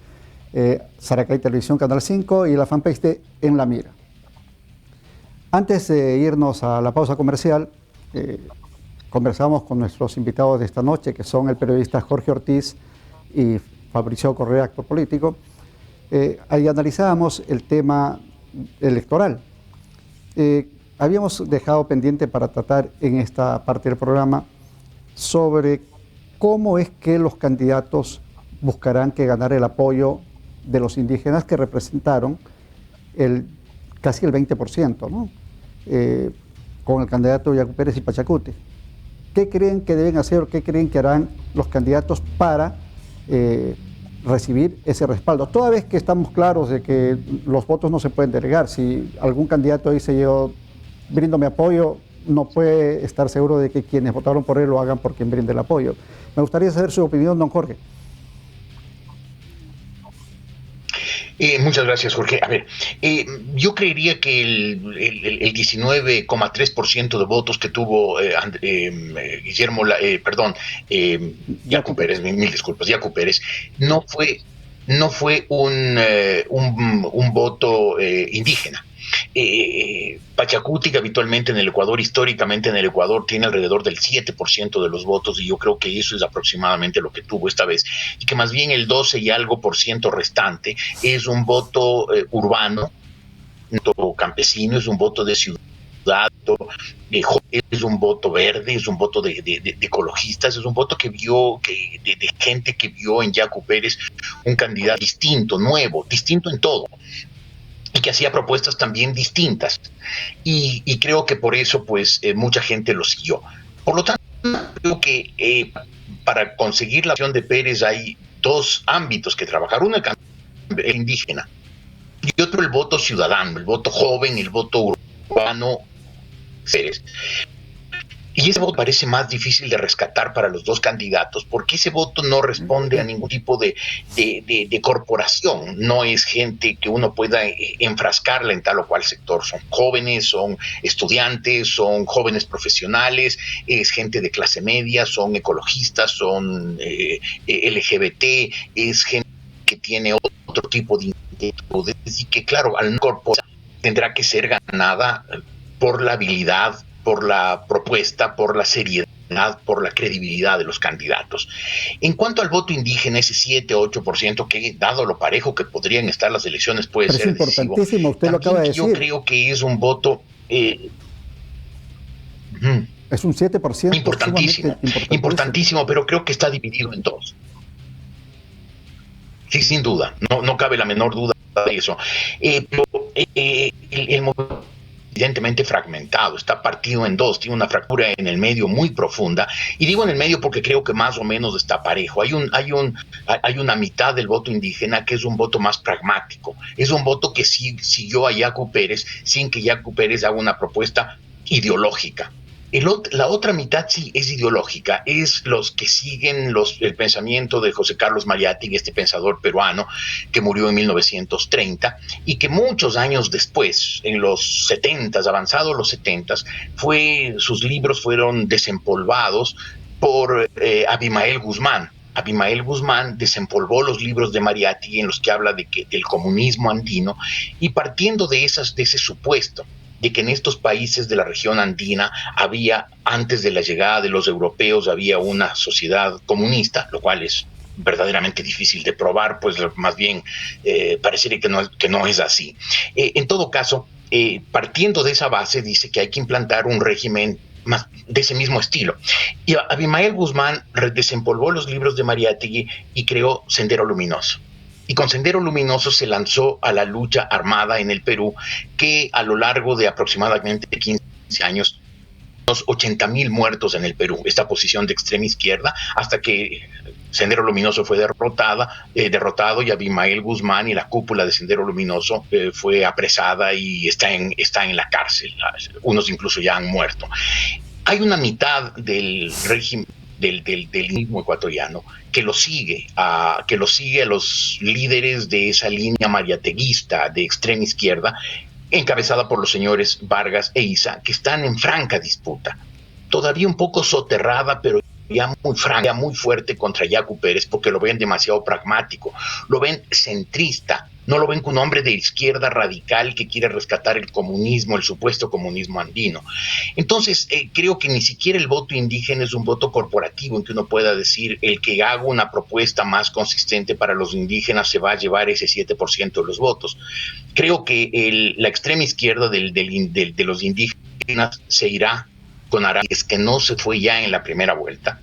Saracay Televisión Canal 5 y la fanpage de En la Mira. Antes de irnos a la pausa comercial, conversamos con nuestros invitados de esta noche, que son el periodista Jorge Ortiz y Fabricio Correa, actor político. Ahí analizábamos el tema electoral. Habíamos dejado pendiente para tratar en esta parte del programa sobre cómo es que los candidatos buscarán que ganar el apoyo de los indígenas que representaron casi el 20%, ¿no? Con el candidato Yacu Pérez y Pachacuti. ¿Qué creen que deben hacer o qué creen que harán los candidatos para recibir ese respaldo? Toda vez que estamos claros de que los votos no se pueden delegar. Si algún candidato dice yo brindo mi apoyo, no puede estar seguro de que quienes votaron por él lo hagan por quien brinde el apoyo. Me gustaría saber su opinión, don Jorge. Muchas gracias, Jorge. A ver, yo creería que el 19,3% de votos que tuvo Yacu Pérez, mil disculpas, Yacu Pérez, no fue un voto indígena. Pachacuti, que habitualmente en el Ecuador, históricamente en el Ecuador, tiene alrededor del 7% de los votos, y yo creo que eso es aproximadamente lo que tuvo esta vez, y que más bien el 12 y algo por ciento restante es un voto urbano, un voto campesino, es un voto de ciudad, es un voto verde, es un voto de ecologistas, es un voto que vio, de gente que vio en Yacu Pérez un candidato distinto, nuevo, distinto en todo, y que hacía propuestas también distintas, y creo que por eso pues mucha gente lo siguió. Por lo tanto, creo que para conseguir la acción de Pérez hay 2 ámbitos que trabajar: uno el indígena y otro el voto ciudadano, el voto joven, el voto urbano. Y ese voto parece más difícil de rescatar para los 2 candidatos, porque ese voto no responde a ningún tipo de corporación, no es gente que uno pueda enfrascarla en tal o cual sector. Son jóvenes, son estudiantes, son jóvenes profesionales, es gente de clase media, son ecologistas, son LGBT, es gente que tiene otro tipo de inquietudes, y que claro, al no corporar tendrá que ser ganada por la habilidad, por la propuesta, por la seriedad, por la credibilidad de los candidatos. En cuanto al voto indígena, ese 7-8%, que dado lo parejo que podrían estar las elecciones, puede ser decisivo. Es importantísimo, usted lo acaba de decir. Yo creo que es un voto... es un 7%. Importantísimo, pero creo que está dividido en 2. Sí, sin duda, no cabe la menor duda de eso. El movimiento evidentemente fragmentado, está partido en 2, tiene una fractura en el medio muy profunda, y digo en el medio porque creo que más o menos está parejo. Hay una mitad del voto indígena que es un voto más pragmático, es un voto que siguió a Yacu Pérez sin que Yacu Pérez haga una propuesta ideológica. La otra mitad sí es ideológica, es los que siguen el pensamiento de José Carlos Mariátegui, este pensador peruano que murió en 1930 y que muchos años después, en los 70s, avanzados los 70s, sus libros fueron desempolvados por Abimael Guzmán. Abimael Guzmán desempolvó los libros de Mariátegui en los que habla del comunismo andino, y partiendo de ese supuesto de que en estos países de la región andina había, antes de la llegada de los europeos, había una sociedad comunista, lo cual es verdaderamente difícil de probar, pues más bien parecería que no es así. En todo caso, partiendo de esa base, dice que hay que implantar un régimen más de ese mismo estilo. Y Abimael Guzmán desempolvó los libros de Mariátegui y creó Sendero Luminoso. Y con Sendero Luminoso se lanzó a la lucha armada en el Perú, que a lo largo de aproximadamente 15 años, unos 80,000 muertos en el Perú, esta posición de extrema izquierda, hasta que Sendero Luminoso fue derrotado y Abimael Guzmán y la cúpula de Sendero Luminoso fue apresada y está en la cárcel. Unos incluso ya han muerto. Hay una mitad del régimen del mismo ecuatoriano que lo sigue a los líderes de esa línea mariateguista de extrema izquierda, encabezada por los señores Vargas e Issa, que están en franca disputa, todavía un poco soterrada, pero ya muy franca, muy fuerte contra Yacu Pérez, porque lo ven demasiado pragmático, lo ven centrista, no lo ven como un hombre de izquierda radical que quiere rescatar el comunismo, el supuesto comunismo andino. Entonces, creo que ni siquiera el voto indígena es un voto corporativo en que uno pueda decir el que haga una propuesta más consistente para los indígenas se va a llevar ese 7% de los votos. Creo que la extrema izquierda de los indígenas se irá con Araiz, que no se fue ya en la primera vuelta,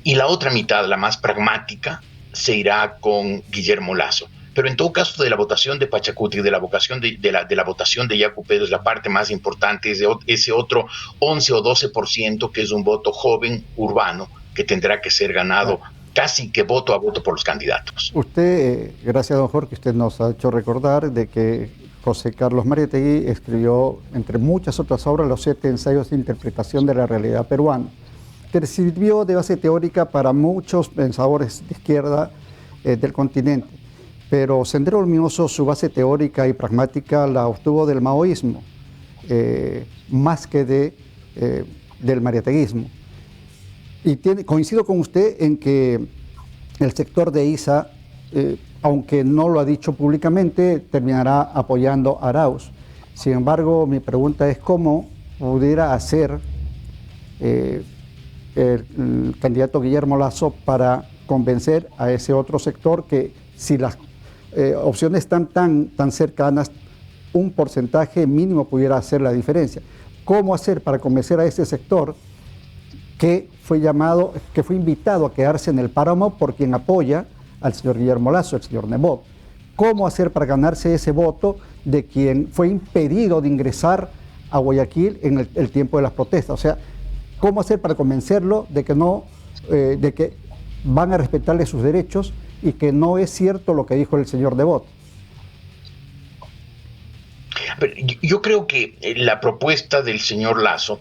y la otra mitad, la más pragmática, se irá con Guillermo Lasso. Pero en todo caso, de la votación de Pachacuti, de la votación de la votación de Yacu Pérez, la parte más importante es de ese otro 11 o 12% que es un voto joven, urbano, que tendrá que ser ganado casi que voto a voto por los candidatos. Usted, gracias don Jorge, usted nos ha hecho recordar de que José Carlos Mariátegui escribió, entre muchas otras obras, los 7 ensayos de interpretación de la realidad peruana, que sirvió de base teórica para muchos pensadores de izquierda del continente. Pero Sendero Luminoso, su base teórica y pragmática la obtuvo del maoísmo, más que del mariateguismo. Y coincido con usted en que el sector de Issa, aunque no lo ha dicho públicamente, terminará apoyando a Arauz. Sin embargo, mi pregunta es cómo pudiera hacer el candidato Guillermo Lasso para convencer a ese otro sector que, si las opciones están tan cercanas, un porcentaje mínimo pudiera hacer la diferencia. ¿Cómo hacer para convencer a ese sector que fue invitado a quedarse en el páramo por quien apoya al señor Guillermo Lasso, el señor Nebot? ¿Cómo hacer para ganarse ese voto de quien fue impedido de ingresar a Guayaquil en el tiempo de las protestas? O sea, ¿cómo hacer para convencerlo de que van a respetarle sus derechos y que no es cierto lo que dijo el señor Nebot? Yo creo que la propuesta del señor Lasso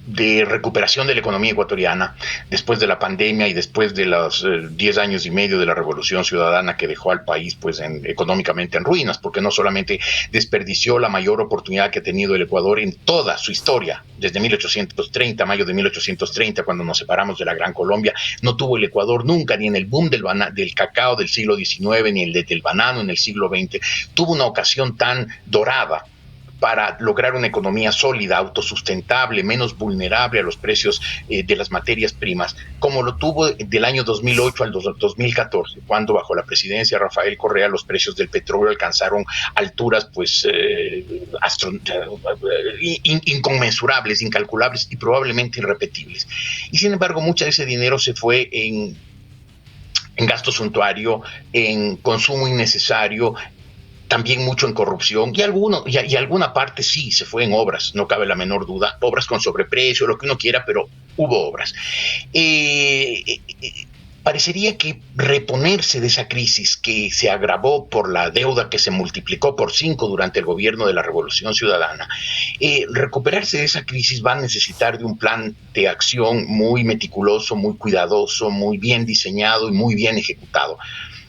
de recuperación de la economía ecuatoriana después de la pandemia y después de los 10 años y medio de la revolución ciudadana que dejó al país pues económicamente en ruinas, porque no solamente desperdició la mayor oportunidad que ha tenido el Ecuador en toda su historia, desde 1830, mayo de 1830, cuando nos separamos de la Gran Colombia, no tuvo el Ecuador nunca, ni en el boom del cacao del siglo XIX, ni el del banano en el siglo XX, tuvo una ocasión tan dorada para lograr una economía sólida, autosustentable, menos vulnerable a los precios de las materias primas, como lo tuvo del año 2008 al 2014, cuando bajo la presidencia de Rafael Correa los precios del petróleo alcanzaron alturas pues inconmensurables, incalculables y probablemente irrepetibles. Y sin embargo, mucho de ese dinero se fue en gasto suntuario, en consumo innecesario, también mucho en corrupción y alguna parte sí se fue en obras, no cabe la menor duda, obras con sobreprecio, lo que uno quiera, pero hubo obras. Parecería que reponerse de esa crisis que se agravó por la deuda que se multiplicó por 5 durante el gobierno de la Revolución Ciudadana, recuperarse de esa crisis va a necesitar de un plan de acción muy meticuloso, muy cuidadoso, muy bien diseñado y muy bien ejecutado.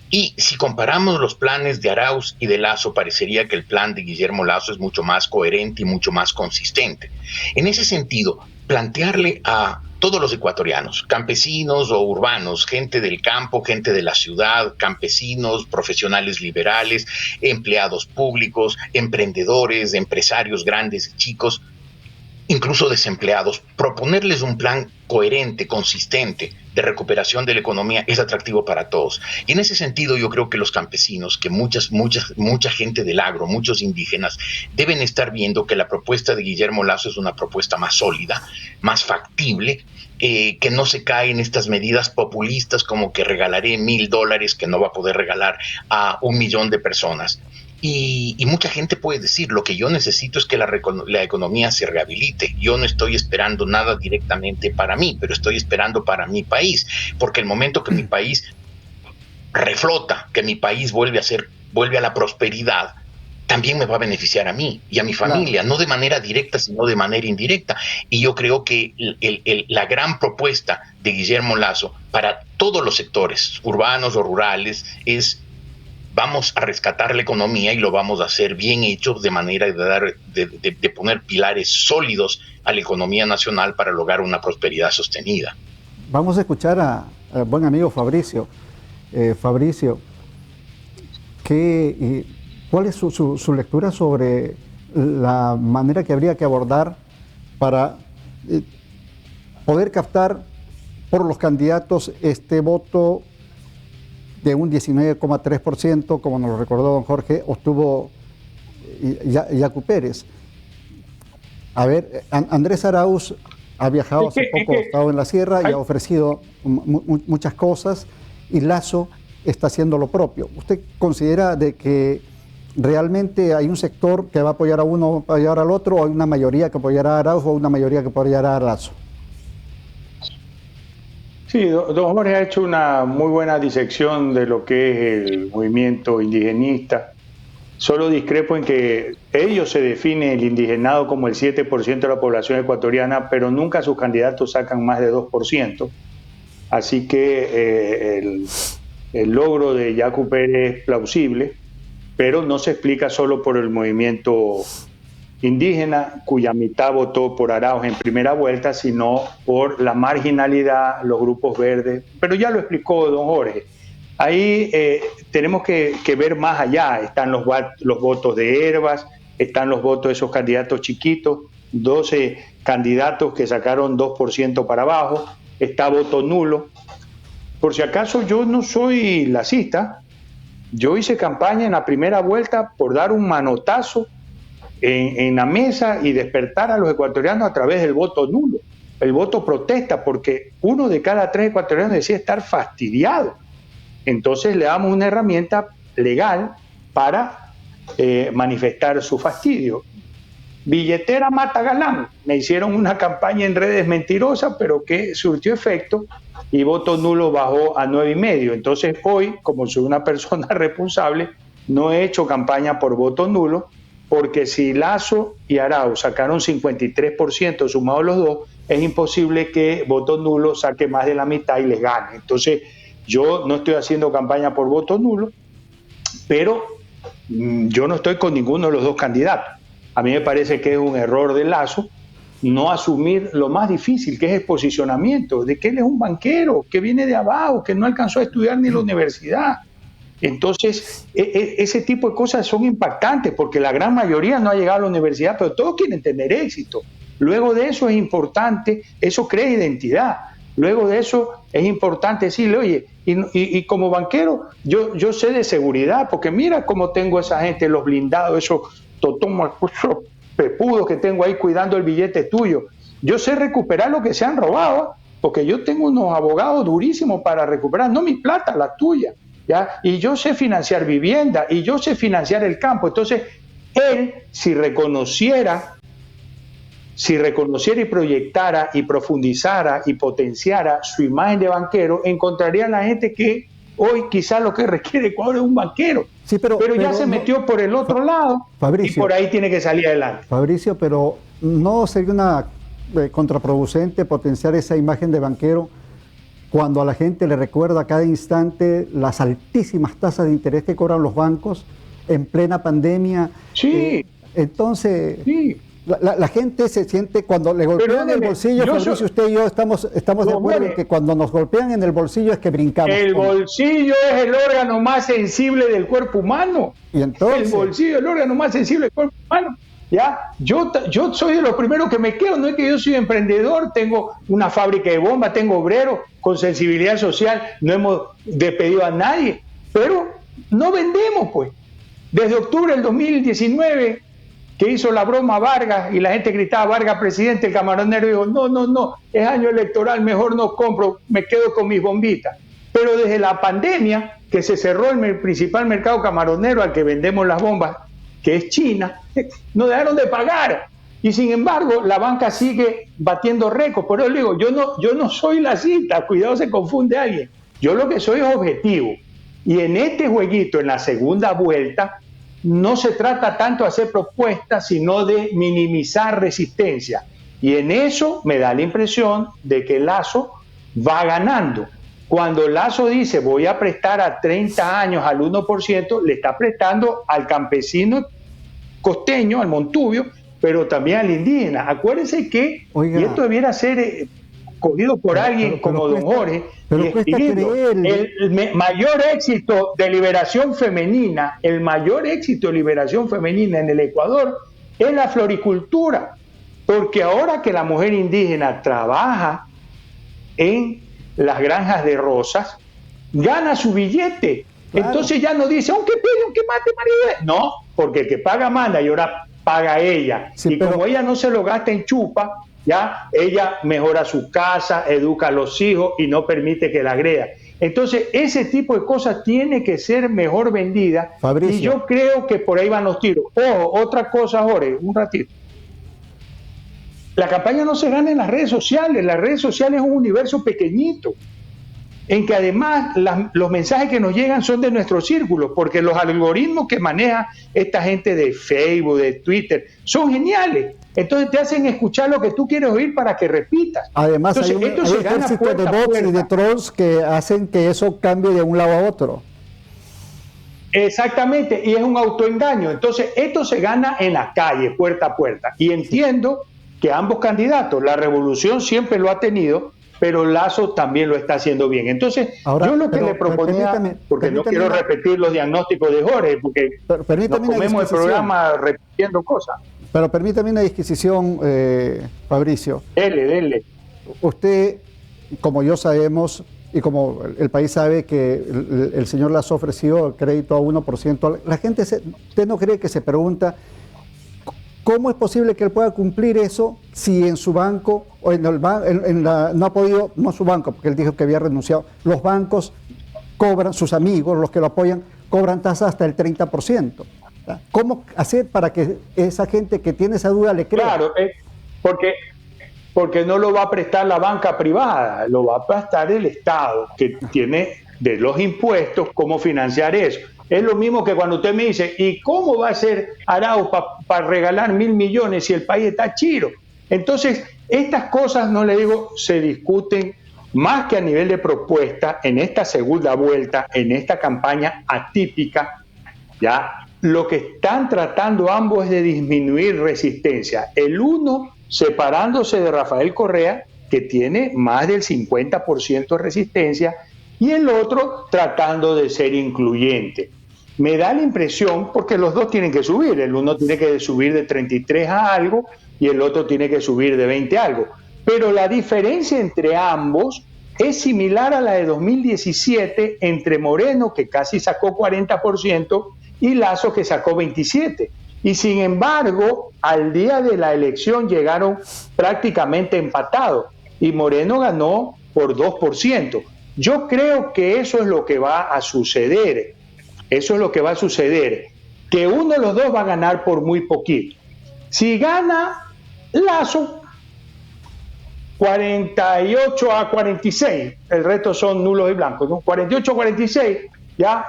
Y si comparamos los planes de Arauz y de Lasso, parecería que el plan de Guillermo Lasso es mucho más coherente y mucho más consistente. En ese sentido, plantearle a todos los ecuatorianos, campesinos o urbanos, gente del campo, gente de la ciudad, campesinos, profesionales liberales, empleados públicos, emprendedores, empresarios grandes y chicos, incluso desempleados, proponerles un plan coherente, consistente de recuperación de la economía es atractivo para todos. Y en ese sentido yo creo que los campesinos, que mucha gente del agro, muchos indígenas, deben estar viendo que la propuesta de Guillermo Lasso es una propuesta más sólida, más factible, que no se cae en estas medidas populistas como que regalaré $1,000 que no va a poder regalar a 1 millón de personas. Y mucha gente puede decir, lo que yo necesito es que la economía se rehabilite. Yo no estoy esperando nada directamente para mí, pero estoy esperando para mi país, porque el momento que mi país reflota, que mi país vuelve a la prosperidad, también me va a beneficiar a mí y a mi familia, no de manera directa, sino de manera indirecta. Y yo creo que la gran propuesta de Guillermo Lasso para todos los sectores, urbanos o rurales, es: vamos a rescatar la economía y lo vamos a hacer bien hecho, de manera de poner pilares sólidos a la economía nacional para lograr una prosperidad sostenida. Vamos a escuchar al buen amigo Fabricio. Fabricio, ¿cuál es su lectura sobre la manera que habría que abordar para poder captar por los candidatos este voto de un 19,3%, como nos lo recordó don Jorge, obtuvo Yacu Pérez? A ver, Andrés Arauz ha viajado hace poco, ha estado en la sierra y ha ofrecido muchas cosas, y Lasso está haciendo lo propio. ¿Usted considera de que realmente hay un sector que va a apoyar a uno, va a apoyar al otro, o hay una mayoría que apoyará a Arauz o una mayoría que apoyará a Lasso? Sí, don Jorge ha hecho una muy buena disección de lo que es el movimiento indigenista. Solo discrepo en que ellos se define el indigenado como el 7% de la población ecuatoriana, pero nunca sus candidatos sacan más de 2%. Así que el logro de Yacu Pérez es plausible, pero no se explica solo por el movimiento indígena, cuya mitad votó por Arauz en primera vuelta, sino por la marginalidad, los grupos verdes. Pero ya lo explicó don Jorge. Ahí tenemos que ver más allá. Están los votos de Herbas, están los votos de esos candidatos chiquitos, 12 candidatos que sacaron 2% para abajo, está voto nulo. Por si acaso, yo no soy lacista. Yo hice campaña en la primera vuelta por dar un manotazo en la mesa y despertar a los ecuatorianos a través del voto nulo, el voto protesta, porque 1 de cada 3 ecuatorianos decía estar fastidiado. Entonces le damos una herramienta legal para manifestar su fastidio. Billetera mata galán. Me hicieron una campaña en redes mentirosa, pero que surtió efecto, y voto nulo bajó a 9,5. Entonces hoy, como soy una persona responsable, no he hecho campaña por voto nulo, porque si Lasso y Arauz sacaron 53% sumados los dos, es imposible que voto nulo saque más de la mitad y les gane. Entonces yo no estoy haciendo campaña por voto nulo, pero yo no estoy con ninguno de los dos candidatos. A mí me parece que es un error de Lasso no asumir lo más difícil, que es el posicionamiento, de que él es un banquero, que viene de abajo, que no alcanzó a estudiar ni la universidad. Entonces, ese tipo de cosas son impactantes, porque la gran mayoría no ha llegado a la universidad, pero todos quieren tener éxito. Luego de eso es importante, eso crea identidad. Luego de eso es importante decirle, oye, y como banquero, yo sé de seguridad, porque mira cómo tengo esa gente, los blindados, esos totomos, esos pepudos que tengo ahí cuidando el billete tuyo. Yo sé recuperar lo que se han robado, porque yo tengo unos abogados durísimos para recuperar, no mi plata, la tuya. ¿Ya? Y yo sé financiar vivienda, y yo sé financiar el campo. Entonces, él, si reconociera y proyectara y profundizara y potenciara su imagen de banquero, encontraría a la gente que hoy quizás lo que requiere Ecuador es un banquero. Sí, pero ya se metió por el otro lado, Fabricio, y por ahí tiene que salir adelante. Fabricio, pero ¿no sería una contraproducente potenciar esa imagen de banquero cuando a la gente le recuerda a cada instante las altísimas tasas de interés que cobran los bancos en plena pandemia. Sí. Entonces, sí. La gente se siente, cuando le golpean el bolsillo, Fabricio, usted y yo estamos de acuerdo en que cuando nos golpean en el bolsillo es que brincamos. El bolsillo es el órgano más sensible del cuerpo humano. Y entonces, el bolsillo es el órgano más sensible del cuerpo humano. ¿Ya? Yo soy de los primeros que me quedo, no es que yo soy emprendedor, tengo una fábrica de bombas, tengo obreros con sensibilidad social, no hemos despedido a nadie, pero no vendemos, pues. Desde octubre del 2019, que hizo la broma Vargas y la gente gritaba Vargas presidente, el camaronero dijo no, es año electoral, mejor no compro, me quedo con mis bombitas. Pero desde la pandemia, que se cerró el principal mercado camaronero al que vendemos las bombas, que es China, no dejaron de pagar. Y sin embargo, la banca sigue batiendo récords. Por eso le digo, yo no soy lacista, cuidado, se confunde alguien. Yo lo que soy es objetivo. Y en este jueguito, en la segunda vuelta, no se trata tanto de hacer propuestas, sino de minimizar resistencia. Y en eso me da la impresión de que Lasso va ganando. Cuando Lasso dice voy a prestar a 30 años al 1%, le está prestando al campesino costeño, al montubio, pero también al indígena. Acuérdense que, y esto debiera ser cogido por alguien como don Jorge, y escribirlo, el mayor éxito de liberación femenina, el mayor éxito de liberación femenina en el Ecuador es la floricultura, porque ahora que la mujer indígena trabaja en las granjas de rosas, gana su billete. Claro. Entonces ya no dice, aunque pegue, aunque mate, Maribel. No, porque el que paga manda y ahora paga ella. Sí, y como ella no se lo gasta en chupa, ya ella mejora su casa, educa a los hijos y no permite que la agreda. Entonces ese tipo de cosas tiene que ser mejor vendida. Fabricio. Y yo creo que por ahí van los tiros. Ojo, otra cosa, Jorge, un ratito. La campaña no se gana en las redes sociales. Las redes sociales es un universo pequeñito, en que además los mensajes que nos llegan son de nuestro círculo, porque los algoritmos que maneja esta gente de Facebook, de Twitter, son geniales. Entonces te hacen escuchar lo que tú quieres oír para que repitas. Además, entonces, hay un ejército de bots y de trolls que hacen que eso cambie de un lado a otro. Exactamente, y es un autoengaño. Entonces esto se gana en la calle, puerta a puerta. Y entiendo que ambos candidatos, la Revolución siempre lo ha tenido, pero Lasso también lo está haciendo bien. Entonces, ahora, yo lo que le proponía, porque no quiero repetir los diagnósticos de Jorge, porque nos comemos el programa repitiendo cosas. Pero permítame una disquisición, Fabricio. Dele. Usted, como yo sabemos, y como el país sabe que el señor Lasso ha ofrecido el crédito a 1%, la gente, ¿usted no cree que se pregunta cómo es posible que él pueda cumplir eso si en su banco, o no ha podido, no su banco, porque él dijo que había renunciado, los bancos cobran, sus amigos, los que lo apoyan, cobran tasas hasta el 30%? ¿Cómo hacer para que esa gente que tiene esa duda le crea? Claro, porque no lo va a prestar la banca privada, lo va a prestar el Estado, que tiene de los impuestos cómo financiar eso. Es lo mismo que cuando usted me dice, ¿y cómo va a ser Arauz para regalar 1.000 millones si el país está chiro? Entonces, estas cosas, no le digo, se discuten más que a nivel de propuesta en esta segunda vuelta, en esta campaña atípica, ¿ya? Lo que están tratando ambos es de disminuir resistencia. El uno separándose de Rafael Correa, que tiene más del 50% de resistencia, y el otro tratando de ser incluyente. Me da la impresión, porque los dos tienen que subir, el uno tiene que subir de 33 a algo y el otro tiene que subir de 20 a algo, pero la diferencia entre ambos es similar a la de 2017 entre Moreno, que casi sacó 40%, y Lasso, que sacó 27%. Y sin embargo, al día de la elección llegaron prácticamente empatados y Moreno ganó por 2%. Yo creo que eso es lo que va a suceder. Eso es lo que va a suceder. Que uno de los dos va a ganar por muy poquito. Si gana Lasso, 48 a 46, el resto son nulos y blancos, ¿no? 48 a 46, ya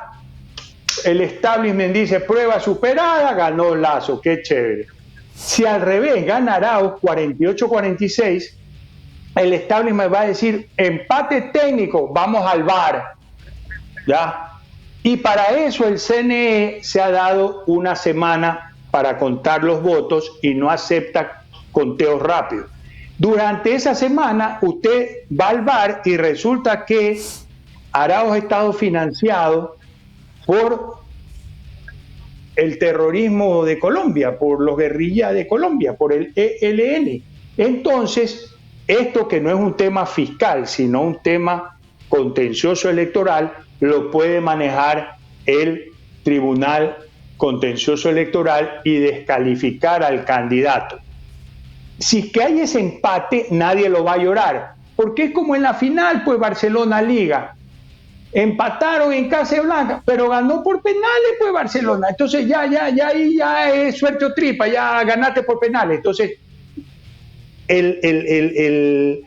el establishment dice prueba superada, ganó Lasso, qué chévere. Si al revés gana Arauz, 48 a 46, el establishment va a decir, empate técnico, vamos al VAR, ¿ya? Y para eso el CNE se ha dado una semana para contar los votos y no acepta conteos rápidos. Durante esa semana usted va al VAR y resulta que Arauz ha estado financiado por el terrorismo de Colombia, por los guerrillas de Colombia, por el ELN. Entonces, esto que no es un tema fiscal, sino un tema contencioso electoral, lo puede manejar el Tribunal Contencioso Electoral y descalificar al candidato. Si es que hay ese empate, nadie lo va a llorar, porque es como en la final, pues Barcelona-Liga. Empataron en Casablanca, pero ganó por penales, pues Barcelona. Entonces ya es suerte o tripa, ya ganaste por penales. Entonces, el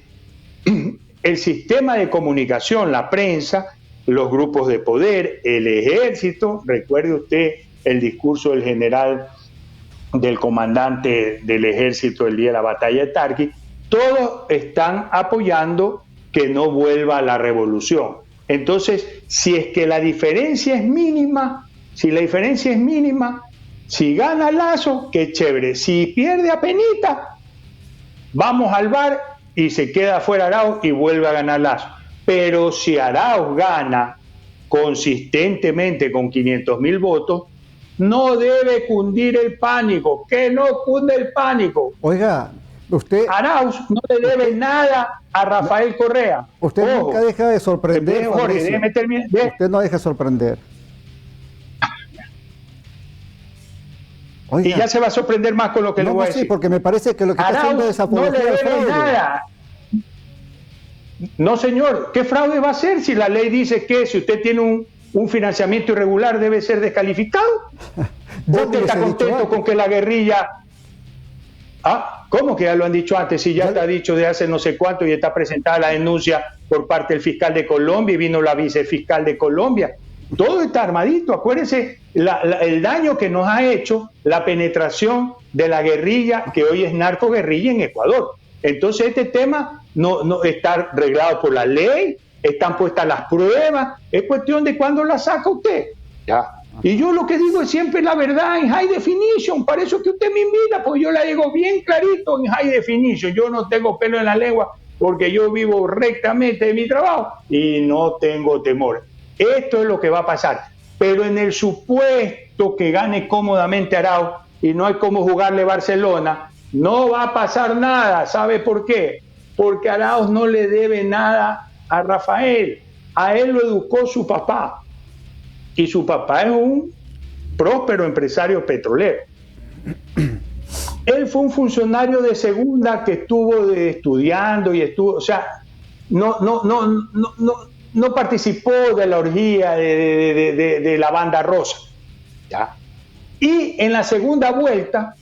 sistema de comunicación, la prensa, los grupos de poder, el ejército, recuerde usted el discurso del general, del comandante del ejército el día de la batalla de Tarqui, todos están apoyando que no vuelva a la revolución. Entonces, si es que la diferencia es mínima, si gana Lasso, qué chévere. Si pierde a penita, vamos al VAR y se queda fuera Arauz y vuelve a ganar Lasso. Pero si Arauz gana consistentemente con 500.000 votos, no debe cundir el pánico. Que no cunde el pánico. Oiga, usted... Arauz no le debe nada a Rafael Correa. Usted nunca deja de sorprender, Jorge, déjeme terminar. Usted no deja de sorprender. Oiga. Y ya se va a sorprender más con lo que le voy a decir. Sí, porque me parece que lo que Arauz está haciendo es apología no le al debe fraude. nada. No, señor. ¿Qué fraude va a ser si la ley dice que si usted tiene un financiamiento irregular debe ser descalificado? ¿Usted está contento con que la guerrilla... ¿Cómo que ya lo han dicho antes? Si ya está dicho de hace no sé cuánto y está presentada la denuncia por parte del fiscal de Colombia y vino la vicefiscal de Colombia. Todo está armadito. Acuérdense el daño que nos ha hecho la penetración de la guerrilla, que hoy es narcoguerrilla en Ecuador. Entonces este tema no está arreglado por la ley, están puestas las pruebas, es cuestión de cuándo la saca usted. Ya. Y yo lo que digo es siempre la verdad en high definition, para eso que usted me invita, pues yo la digo bien clarito en high definition. Yo no tengo pelo en la lengua porque yo vivo rectamente de mi trabajo y no tengo temor. Esto es lo que va a pasar. Pero en el supuesto que gane cómodamente Arauz y no hay cómo jugarle Barcelona, no va a pasar nada. ¿Sabe por qué? Porque Arauz no le debe nada a Rafael. A él lo educó su papá. Y su papá es un próspero empresario petrolero. Él fue un funcionario de segunda que estuvo estudiando y estuvo, o sea, no participó de la orgía de la banda rosa. ¿Ya? Y en la segunda vuelta,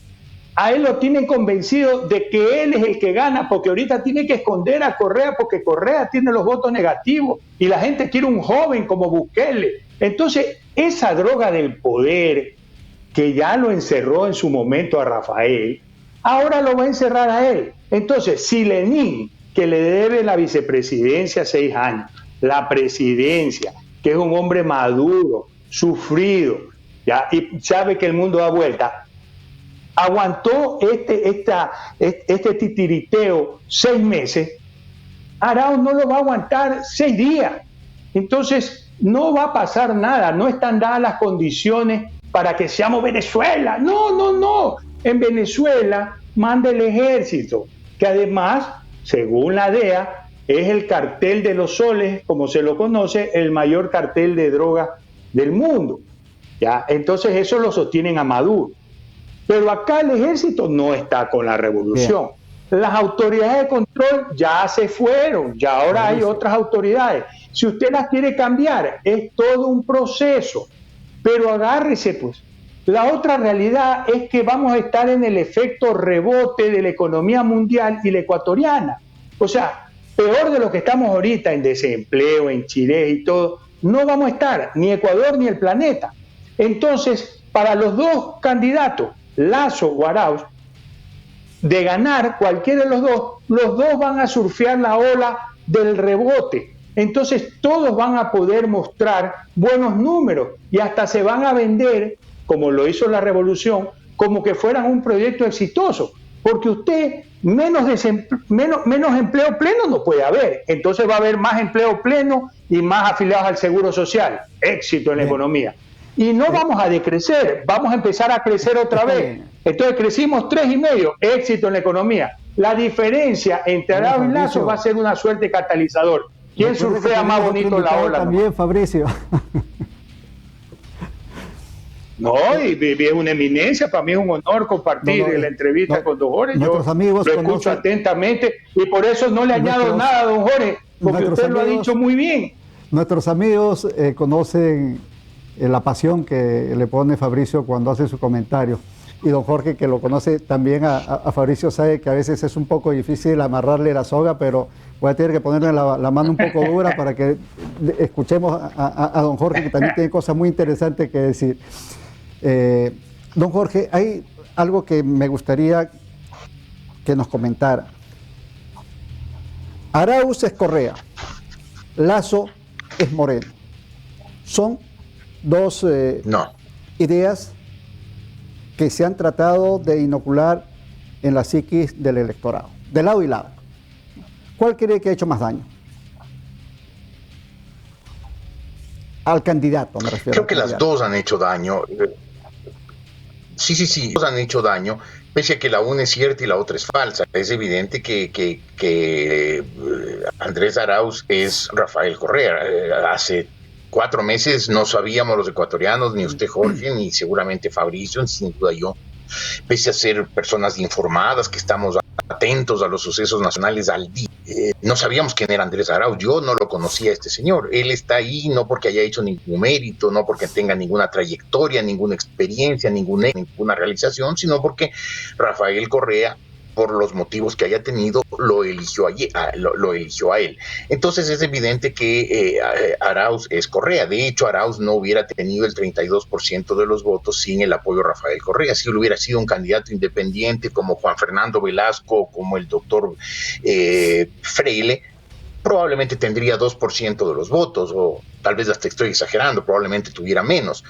a él lo tienen convencido de que él es el que gana, porque ahorita tiene que esconder a Correa, porque Correa tiene los votos negativos y la gente quiere un joven como Bukele. Entonces, esa droga del poder que ya lo encerró en su momento a Rafael, ahora lo va a encerrar a él. Entonces, si Lenín, que le debe la vicepresidencia 6 años, la presidencia, que es un hombre maduro, sufrido, ¿ya? Y sabe que el mundo da vuelta, aguantó este titiriteo 6 meses, Arauz no lo va a aguantar 6 días. Entonces, no va a pasar nada, no están dadas las condiciones para que seamos Venezuela. No. En Venezuela manda el ejército, que además, según la DEA, es el cartel de los soles, como se lo conoce, el mayor cartel de droga del mundo. ¿Ya? Entonces eso lo sostienen a Maduro. Pero acá el ejército no está con la revolución. Bien. Las autoridades de control ya se fueron, ya ahora hay otras autoridades. Si usted las quiere cambiar, es todo un proceso, pero agárrese pues. La otra realidad es que vamos a estar en el efecto rebote de la economía mundial y la ecuatoriana. O sea, peor de lo que estamos ahorita en desempleo, en Chile y todo, no vamos a estar, ni Ecuador ni el planeta. Entonces, para los dos candidatos, Lasso o Arauz, de ganar cualquiera de los dos, los dos van a surfear la ola del rebote. Entonces todos van a poder mostrar buenos números y hasta se van a vender, como lo hizo la Revolución, como que fueran un proyecto exitoso, porque usted menos empleo pleno no puede haber, entonces va a haber más empleo pleno y más afiliados al Seguro Social, éxito en la economía. Y no vamos a decrecer, vamos a empezar a crecer otra vez. Entonces crecimos 3,5, éxito en la economía. La diferencia entre Arauz y Lasso va a ser una suerte catalizador. ¿Quién surfea más bonito la ola? También, Fabricio. No, y es una eminencia, para mí es un honor compartir la entrevista con don Jorge. Yo lo escucho atentamente y por eso no le añado nada a don Jorge, porque usted lo ha dicho muy bien. Nuestros amigos conocen la pasión que le pone Fabricio cuando hace su comentario. Y don Jorge, que lo conoce también a Fabricio, sabe que a veces es un poco difícil amarrarle la soga, pero voy a tener que ponerle la mano un poco dura para que escuchemos a don Jorge, que también tiene cosas muy interesantes que decir. Don Jorge, hay algo que me gustaría que nos comentara. Arauz es Correa, Lasso es Moreno. Son dos ideas que se han tratado de inocular en la psiquis del electorado, de lado y lado. ¿Cuál cree que ha hecho más daño? Al candidato, me refiero. Creo que las dos han hecho daño. Sí, dos han hecho daño, pese a que la una es cierta y la otra es falsa. Es evidente que Andrés Arauz es Rafael Correa. Hace 4 meses no sabíamos los ecuatorianos, ni usted, Jorge, ni seguramente Fabricio, sin duda yo, pese a ser personas informadas, que estamos atentos a los sucesos nacionales al día. No sabíamos quién era Andrés Arauz, yo no lo conocía a este señor. Él está ahí no porque haya hecho ningún mérito, no porque tenga ninguna trayectoria, ninguna experiencia, ninguna realización, sino porque Rafael Correa, por los motivos que haya tenido, lo eligió a él. Entonces es evidente que Arauz es Correa. De hecho, Arauz no hubiera tenido el 32% de los votos sin el apoyo de Rafael Correa. Si él hubiera sido un candidato independiente como Juan Fernando Velasco, como el doctor Freile, probablemente tendría 2% de los votos, o tal vez hasta estoy exagerando, probablemente tuviera menos.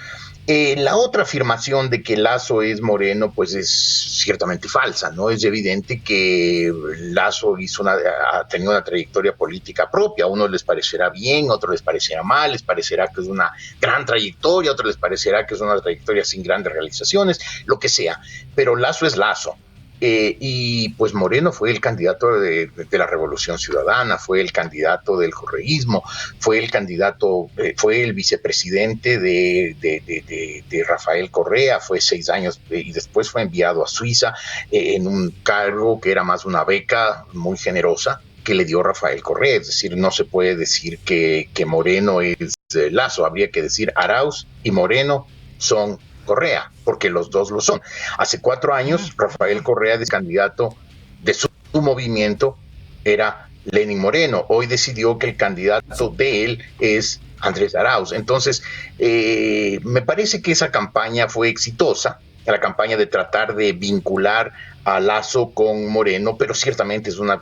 La otra afirmación de que Lasso es Moreno, pues es ciertamente falsa, ¿no? Es evidente que Lasso ha tenido una trayectoria política propia. A unos les parecerá bien, a otros les parecerá mal, les parecerá que es una gran trayectoria, a otros les parecerá que es una trayectoria sin grandes realizaciones, lo que sea. Pero Lasso es Lasso. Y pues Moreno fue el candidato de la Revolución Ciudadana, fue el candidato del correísmo, fue el vicepresidente de Rafael Correa, fue 6 años y después fue enviado a Suiza en un cargo que era más una beca muy generosa que le dio Rafael Correa. Es decir, no se puede decir que Moreno es Lasso, habría que decir Arauz y Moreno son Correa, porque los dos lo son. Hace 4 años, Rafael Correa, de candidato de su movimiento, era Lenín Moreno. Hoy decidió que el candidato de él es Andrés Arauz. Entonces, me parece que esa campaña fue exitosa, la campaña de tratar de vincular a Lasso con Moreno, pero ciertamente es una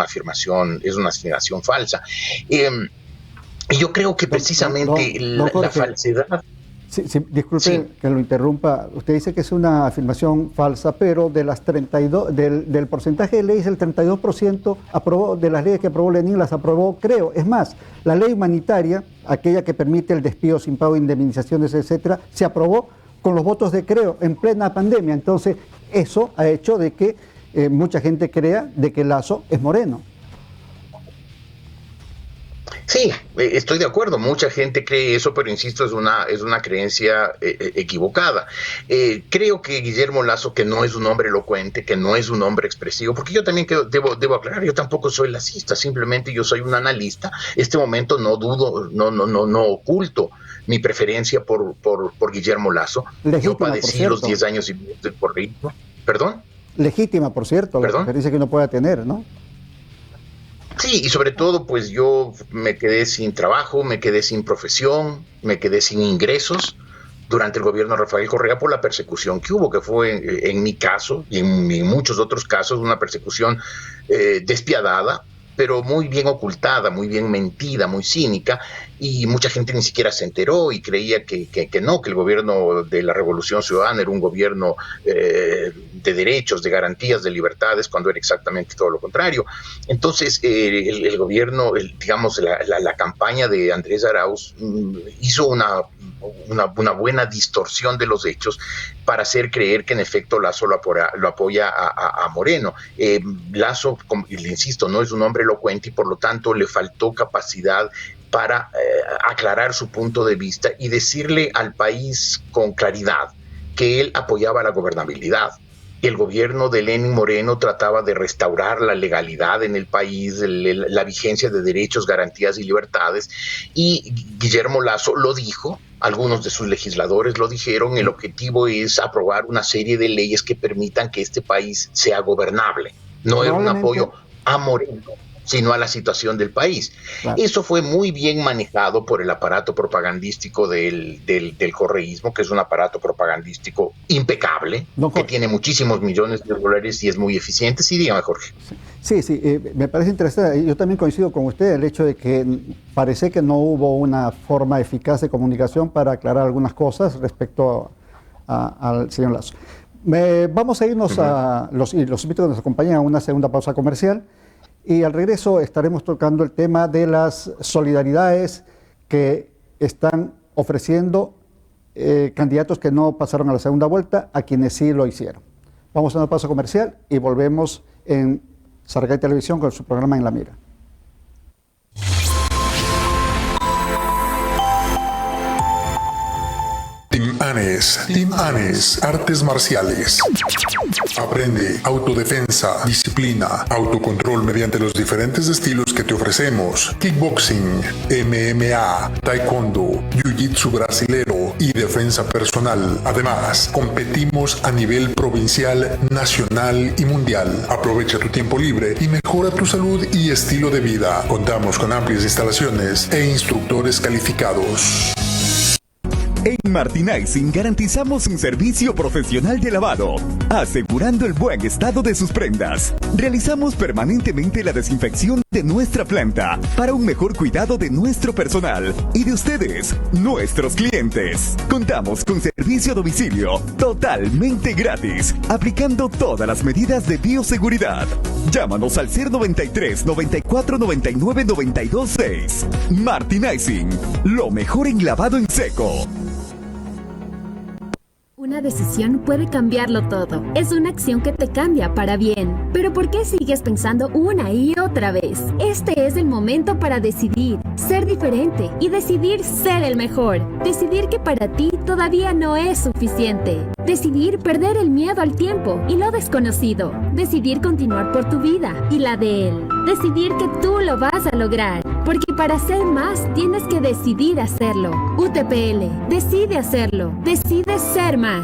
afirmación falsa. Y yo creo que precisamente la falsedad... Sí, disculpe que lo interrumpa. Usted dice que es una afirmación falsa, pero de las 32, del porcentaje de leyes, el 32% aprobó, de las leyes que aprobó Lenín las aprobó, creo. Es más, la ley humanitaria, aquella que permite el despido sin pago de indemnizaciones, etcétera, se aprobó con los votos de Creo en plena pandemia. Entonces, eso ha hecho de que mucha gente crea de que Lasso es Moreno. Sí, estoy de acuerdo, mucha gente cree eso, pero insisto, es una creencia equivocada. Creo que Guillermo Lasso, que no es un hombre elocuente, que no es un hombre expresivo, porque yo también debo aclarar, yo tampoco soy lacista, simplemente yo soy un analista. Este momento no dudo, no oculto mi preferencia por Guillermo Lasso. Legítima, yo padecí los 10 años y medio del correísmo. ¿Perdón? Legítima, por cierto, la experiencia que uno pueda tener, ¿no? Sí, y sobre todo, pues yo me quedé sin trabajo, me quedé sin profesión, me quedé sin ingresos durante el gobierno de Rafael Correa por la persecución que hubo, que fue en mi caso y en muchos otros casos una persecución despiadada, pero muy bien ocultada, muy bien mentida, muy cínica, y mucha gente ni siquiera se enteró y creía que el gobierno de la Revolución Ciudadana era un gobierno de derechos, de garantías, de libertades, cuando era exactamente todo lo contrario. Entonces, el gobierno, digamos, la campaña de Andrés Arauz hizo una buena distorsión de los hechos para hacer creer que en efecto Lazo lo apoya a Moreno. Lazo, le insisto, no es un hombre elocuente y por lo tanto le faltó capacidad para aclarar su punto de vista y decirle al país con claridad que él apoyaba la gobernabilidad. El gobierno de Lenín Moreno trataba de restaurar la legalidad en el país, la vigencia de derechos, garantías y libertades, y Guillermo Lazo lo dijo, algunos de sus legisladores lo dijeron, el objetivo es aprobar una serie de leyes que permitan que este país sea gobernable. No era un apoyo a Moreno, sino a la situación del país. Claro. Eso fue muy bien manejado por el aparato propagandístico del correísmo, que es un aparato propagandístico impecable, que tiene muchísimos millones de dólares y es muy eficiente. Sí, dígame, Jorge. Sí, me parece interesante. Yo también coincido con usted el hecho de que parece que no hubo una forma eficaz de comunicación para aclarar algunas cosas respecto al señor Lazo. Vamos a irnos los invito a que nos acompañen a una segunda pausa comercial. Y al regreso estaremos tocando el tema de las solidaridades que están ofreciendo candidatos que no pasaron a la segunda vuelta a quienes sí lo hicieron. Vamos a una pausa comercial y volvemos en Sargay Televisión con su programa En la Mira. Team Anes, artes marciales. Aprende autodefensa, disciplina, autocontrol mediante los diferentes estilos que te ofrecemos. Kickboxing, MMA, taekwondo, jiu-jitsu brasilero y defensa personal. Además, competimos a nivel provincial, nacional y mundial. Aprovecha tu tiempo libre y mejora tu salud y estilo de vida. Contamos con amplias instalaciones e instructores calificados. En Martinizing garantizamos un servicio profesional de lavado, asegurando el buen estado de sus prendas. Realizamos permanentemente la desinfección de nuestra planta para un mejor cuidado de nuestro personal y de ustedes, nuestros clientes. Contamos con servicio a domicilio totalmente gratis, aplicando todas las medidas de bioseguridad. Llámanos al 093 94 99 92 6. Martinizing, lo mejor en lavado en seco. Una decisión puede cambiarlo todo. Es una acción que te cambia para bien. Pero ¿por qué sigues pensando una y otra vez? Este es el momento para decidir, ser diferente y decidir ser el mejor. Decidir que para ti todavía no es suficiente. Decidir perder el miedo al tiempo y lo desconocido. Decidir continuar por tu vida y la de él. Decidir que tú lo vas a lograr. Porque para ser más tienes que decidir hacerlo. UTPL, decide hacerlo. Decide ser más.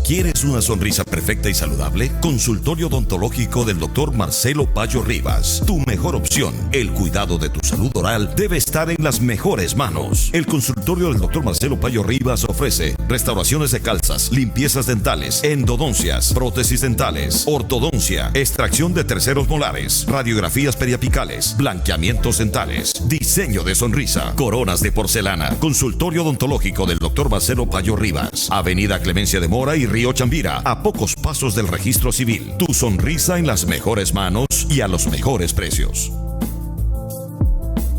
¿Quieres una sonrisa perfecta y saludable? Consultorio odontológico del Dr. Marcelo Payo Rivas. Tu mejor opción. El cuidado de tu salud oral debe estar en las mejores manos. El consultorio del Dr. Marcelo Payo Rivas ofrece restauraciones de calzas, limpiezas dentales, endodoncias, prótesis dentales, ortodoncia, extracción de terceros molares, radiografías periapicales, blanqueamientos dentales, diseño de sonrisa, coronas de porcelana. Consultorio odontológico del Dr. Marcelo Payo Rivas. Avenida Clemencia de Mora y Río Chambira, a pocos pasos del registro civil. Tu sonrisa en las mejores manos y a los mejores precios.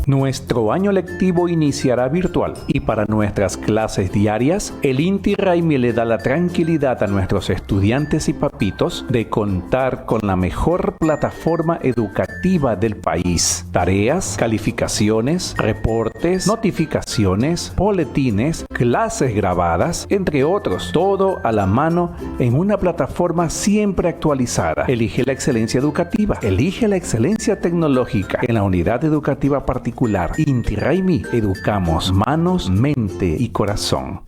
Nuestro año lectivo iniciará virtual y para nuestras clases diarias, el Inti Raymi le da la tranquilidad a nuestros estudiantes y papitos de contar con la mejor plataforma educativa del país. Tareas, calificaciones, reportes, notificaciones, boletines, clases grabadas, entre otros, todo a la mano en una plataforma siempre actualizada. Elige la excelencia educativa, elige la excelencia tecnológica en la unidad educativa particular. Inti Raymi, educamos manos, mente y corazón.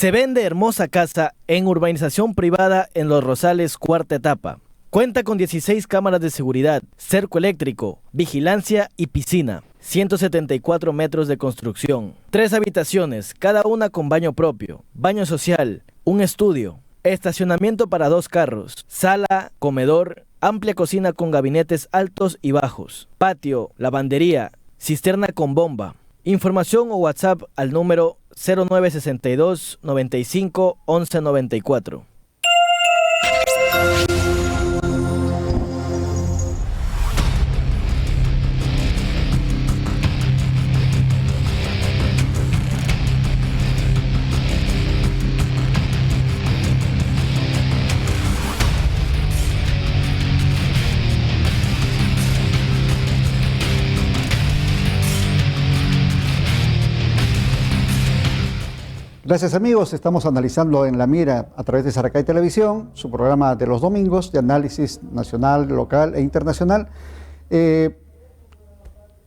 Se vende hermosa casa en urbanización privada en Los Rosales, cuarta etapa. Cuenta con 16 cámaras de seguridad, cerco eléctrico, vigilancia y piscina. 174 metros de construcción. 3 habitaciones, cada una con baño propio, baño social, un estudio, estacionamiento para 2 carros, sala, comedor, amplia cocina con gabinetes altos y bajos, patio, lavandería, cisterna con bomba. Información o WhatsApp al número 0962 95 11 94. Gracias amigos, estamos analizando en La Mira a través de Saracay Televisión, su programa de los domingos de análisis nacional, local e internacional.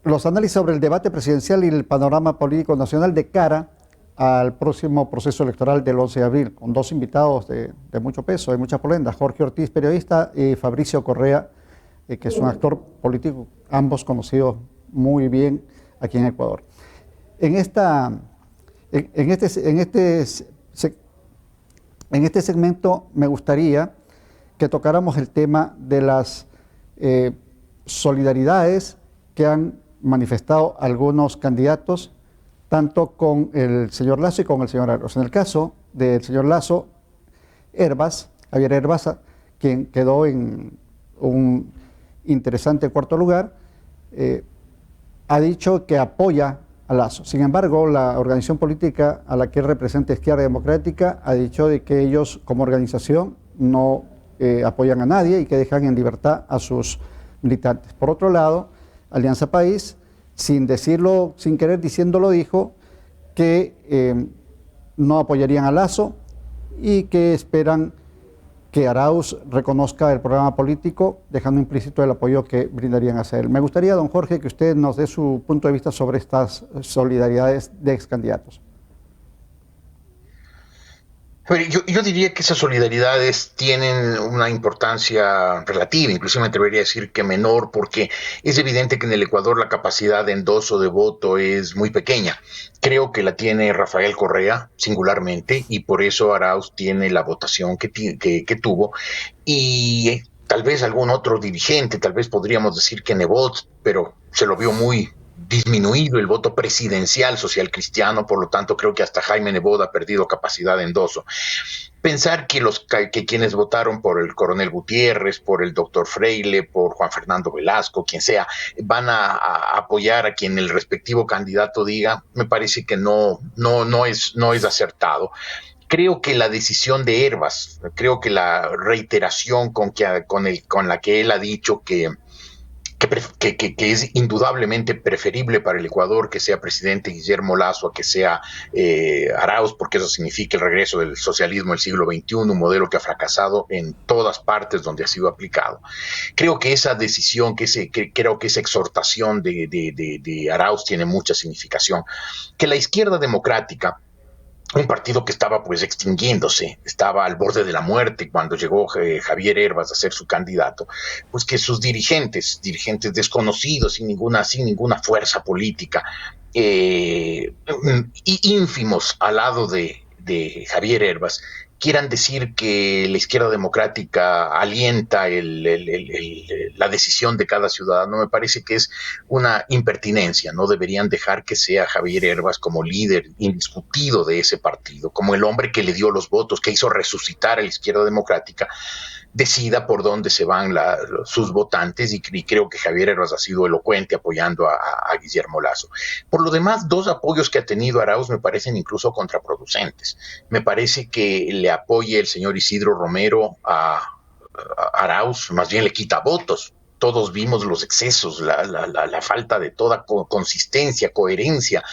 Los análisis sobre el debate presidencial y el panorama político nacional de cara al próximo proceso electoral del 11 de abril, con 2 invitados de mucho peso, de mucha polenta, Jorge Ortiz, periodista, y Fabricio Correa, que es un actor político, ambos conocidos muy bien aquí en Ecuador. En este segmento me gustaría que tocáramos el tema de las solidaridades que han manifestado algunos candidatos, tanto con el señor Lasso y con el señor Arauz. En el caso del señor Lasso, Javier Herbas, quien quedó en un interesante cuarto lugar, ha dicho que apoya a Lasso. Sin embargo, la organización política a la que él representa, Izquierda Democrática, ha dicho de que ellos como organización no apoyan a nadie y que dejan en libertad a sus militantes. Por otro lado, Alianza País, sin decirlo, sin querer diciéndolo, dijo que no apoyarían a Lasso y que esperan que Arauz reconozca el programa político, dejando implícito el apoyo que brindarían hacia él. Me gustaría, don Jorge, que usted nos dé su punto de vista sobre estas solidaridades de ex candidatos. Yo diría que esas solidaridades tienen una importancia relativa, incluso me atrevería a decir que menor, porque es evidente que en el Ecuador la capacidad de endoso de voto es muy pequeña. Creo que la tiene Rafael Correa singularmente y por eso Arauz tiene la votación que tuvo y tal vez algún otro dirigente, tal vez podríamos decir que Nebot, pero se lo vio muy disminuido el voto presidencial social cristiano, por lo tanto creo que hasta Jaime Nebot ha perdido capacidad de endoso. Pensar que quienes votaron por el coronel Gutiérrez, por el doctor Freile, por Juan Fernando Velasco, quien sea, van a apoyar a quien el respectivo candidato diga, me parece que no es acertado. Creo que la decisión de Herbas, creo que la reiteración con la que él ha dicho que es indudablemente preferible para el Ecuador que sea presidente Guillermo Lasso a que sea Arauz, porque eso significa el regreso del socialismo del siglo XXI, un modelo que ha fracasado en todas partes donde ha sido aplicado. Creo que esa decisión, creo que esa exhortación de Arauz tiene mucha significación. Que la Izquierda Democrática, un partido que estaba pues extinguiéndose, estaba al borde de la muerte cuando llegó Javier Herbas a ser su candidato, pues que sus dirigentes desconocidos, sin ninguna fuerza política, ínfimos al lado de Javier Herbas, quieran decir que la Izquierda Democrática alienta la decisión de cada ciudadano, me parece que es una impertinencia. No deberían dejar que sea Javier Herbas como líder indiscutido de ese partido, como el hombre que le dio los votos, que hizo resucitar a la Izquierda Democrática, decida por dónde se van sus votantes, y creo que Javier Herbas ha sido elocuente apoyando a Guillermo Lasso. Por lo demás, 2 apoyos que ha tenido Arauz me parecen incluso contraproducentes. Me parece que le apoye el señor Isidro Romero a Arauz, más bien le quita votos. Todos vimos los excesos, la falta de toda consistencia, coherencia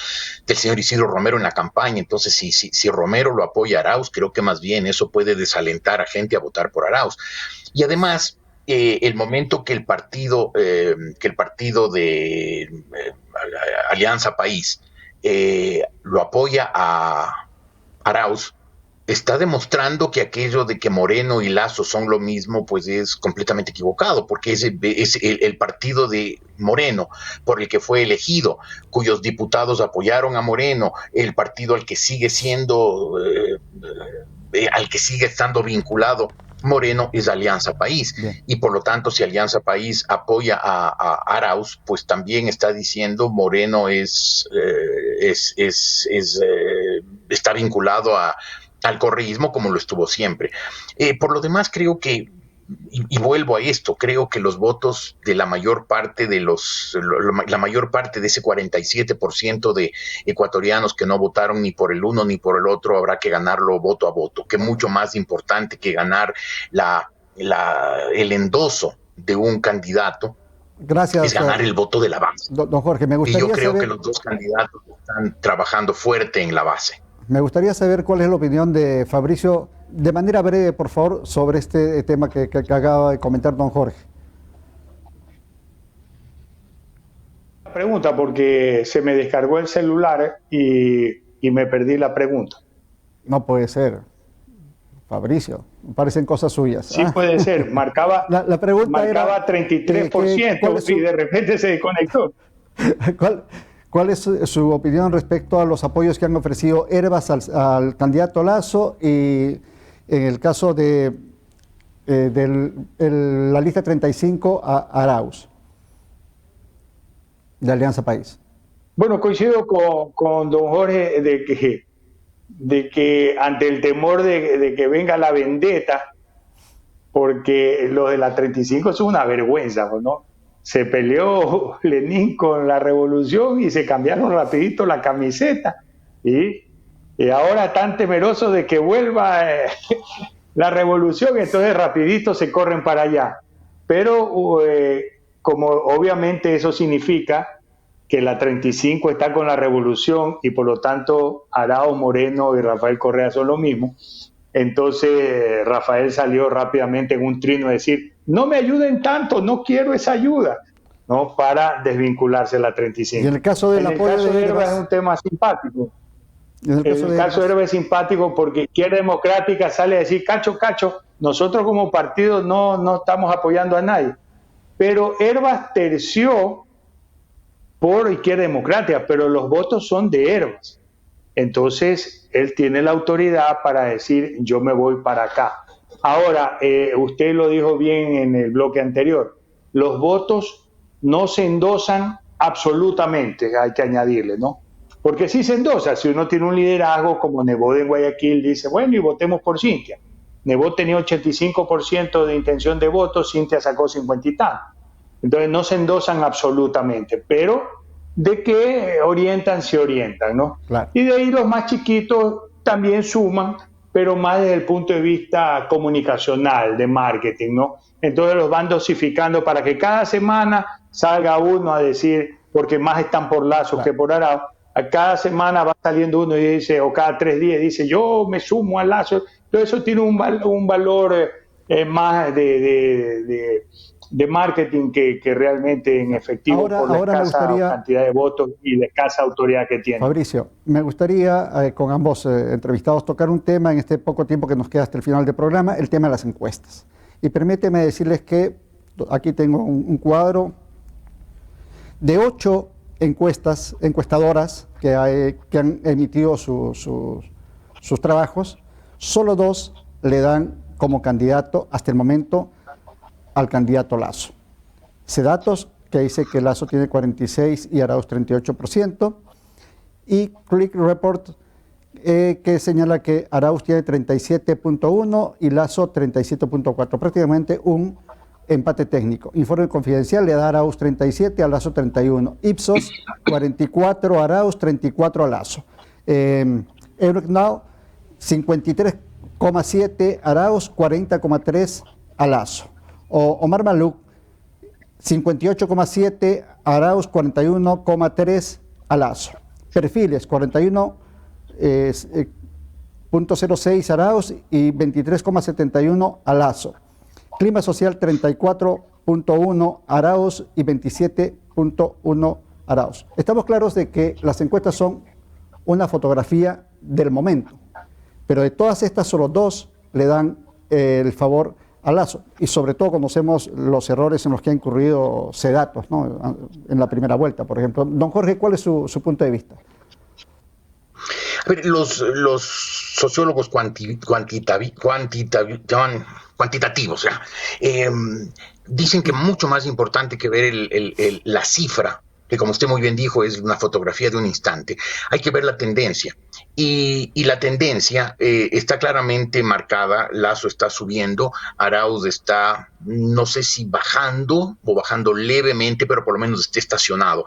del señor Isidro Romero en la campaña. Entonces, si Romero lo apoya a Arauz, creo que más bien eso puede desalentar a gente a votar por Arauz. Y además, el momento que el partido de Alianza País lo apoya a Arauz, está demostrando que aquello de que Moreno y Lasso son lo mismo, pues es completamente equivocado, porque es el partido de Moreno por el que fue elegido, cuyos diputados apoyaron a Moreno, el partido al que sigue siendo, al que sigue estando vinculado Moreno es Alianza País. Bien. Y por lo tanto, si Alianza País apoya a Arauz, pues también está diciendo Moreno está vinculado al correísmo como lo estuvo siempre. Por lo demás, creo que, y vuelvo a esto, creo que los votos de la mayor parte de ese 47% de ecuatorianos que no votaron ni por el uno ni por el otro, habrá que ganarlo voto a voto, que mucho más importante que ganar el endoso de un candidato. Gracias, es ganar el voto de la base. Don Jorge, me gustaría y yo creo saber... que los dos candidatos están trabajando fuerte en la base. Me gustaría saber cuál es la opinión de Fabricio, de manera breve, por favor, sobre este tema que acaba de comentar don Jorge. Pregunta, porque se me descargó el celular y me perdí la pregunta. No puede ser, Fabricio, me parecen cosas suyas. Sí puede ser, marcaba, la pregunta marcaba era, 33% y de repente se desconectó. ¿Cuál es su opinión respecto a los apoyos que han ofrecido Hervas al candidato Lasso y en el caso de la lista 35 a Arauz, de Alianza País? Bueno, coincido con don Jorge de que ante el temor de que venga la vendetta, porque lo de la 35 es una vergüenza, ¿no? Se peleó Lenin con la revolución y se cambiaron rapidito la camiseta. Y ahora tan temerosos de que vuelva la revolución, entonces rapidito se corren para allá. Pero como obviamente eso significa que la 35 está con la revolución y por lo tanto Arauz, Moreno y Rafael Correa son lo mismo, entonces Rafael salió rápidamente en un trino a decir: no me ayuden tanto, no quiero esa ayuda, ¿no? Para desvincularse de la 35. Y en el caso del apoyo de Hervas es un tema simpático. El caso de Hervas es simpático porque Izquierda Democrática sale a decir: cacho, nosotros como partido no estamos apoyando a nadie. Pero Hervas terció por Izquierda Democrática, pero los votos son de Hervas. Entonces, él tiene la autoridad para decir: yo me voy para acá. Ahora, usted lo dijo bien en el bloque anterior, los votos no se endosan absolutamente, hay que añadirle, ¿no? Porque sí se endosa, si uno tiene un liderazgo como Nebot en Guayaquil, dice: bueno, y votemos por Cintia. Nebot tenía 85% de intención de voto, Cintia sacó 50 y tanto. Entonces no se endosan absolutamente, pero de que orientan, se orientan, ¿no? Claro. Y de ahí los más chiquitos también suman, pero más desde el punto de vista comunicacional, de marketing, ¿no? Entonces los van dosificando para que cada semana salga uno a decir, porque más están por Lasso que por Arauz, a cada semana va saliendo uno y dice, o cada 3 días dice: yo me sumo al Lasso. Todo eso tiene un valor más de marketing que realmente en efectivo, por la escasa cantidad de votos y la escasa autoridad que tiene. Fabricio, me gustaría con ambos entrevistados tocar un tema en este poco tiempo que nos queda hasta el final del programa, el tema de las encuestas. Y permíteme decirles que aquí tengo un cuadro de 8 encuestadoras que han emitido sus trabajos. Solo 2 le dan como candidato hasta el momento al candidato Lasso. Cedatos, que dice que Lasso tiene 46 y Arauz 38%, y Click Report, que señala que Arauz tiene 37.1 y Lasso 37.4, prácticamente un empate técnico. Informe confidencial le da a Arauz 37, a Lasso 31. Ipsos 44 a Arauz, 34 a Lasso. Euronow 53,7 Arauz, 40,3 a Lasso. Omar Maluk 58,7 Arauz, 41,3 a Lasso. Perfiles 41.06 Arauz y 23,71 a Lasso. Clima social 34.1 Arauz y 27.1 Arauz. Estamos claros de que las encuestas son una fotografía del momento, Pero de todas estas, solo 2 le dan el favor a Lasso. Y sobre todo conocemos los errores en los que ha incurrido Sedatos, ¿no? En la primera vuelta, por ejemplo. Don Jorge, ¿cuál es su punto de vista? A ver, los sociólogos cuantitativos ya, dicen que mucho más importante que ver la cifra, que como usted muy bien dijo es una fotografía de un instante, hay que ver la tendencia. Y la tendencia está claramente marcada. Lasso está subiendo, Arauz está, no sé si bajando o bajando levemente, pero por lo menos está estacionado.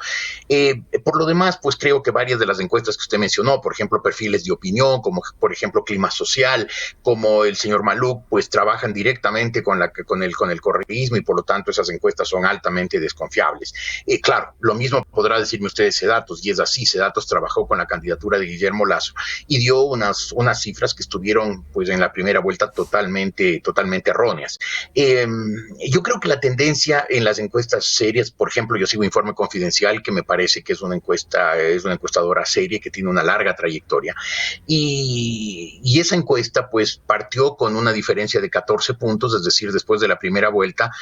Por lo demás, pues creo que varias de las encuestas que usted mencionó, por ejemplo, perfiles de opinión, como por ejemplo Clima Social, como el señor Maluk, pues trabajan directamente con el correísmo y por lo tanto esas encuestas son altamente desconfiables. Claro, lo mismo podrá decirme usted de Sedatos, y es así. Sedatos trabajó con la candidatura de Guillermo Lasso y dio unas cifras que estuvieron pues en la primera vuelta totalmente erróneas. Yo creo que la tendencia en las encuestas serias, por ejemplo, yo sigo Informe Confidencial, que me parece que es una encuestadora seria que tiene una larga trayectoria, y esa encuesta pues partió con una diferencia de 14 puntos, es decir, después de la primera vuelta,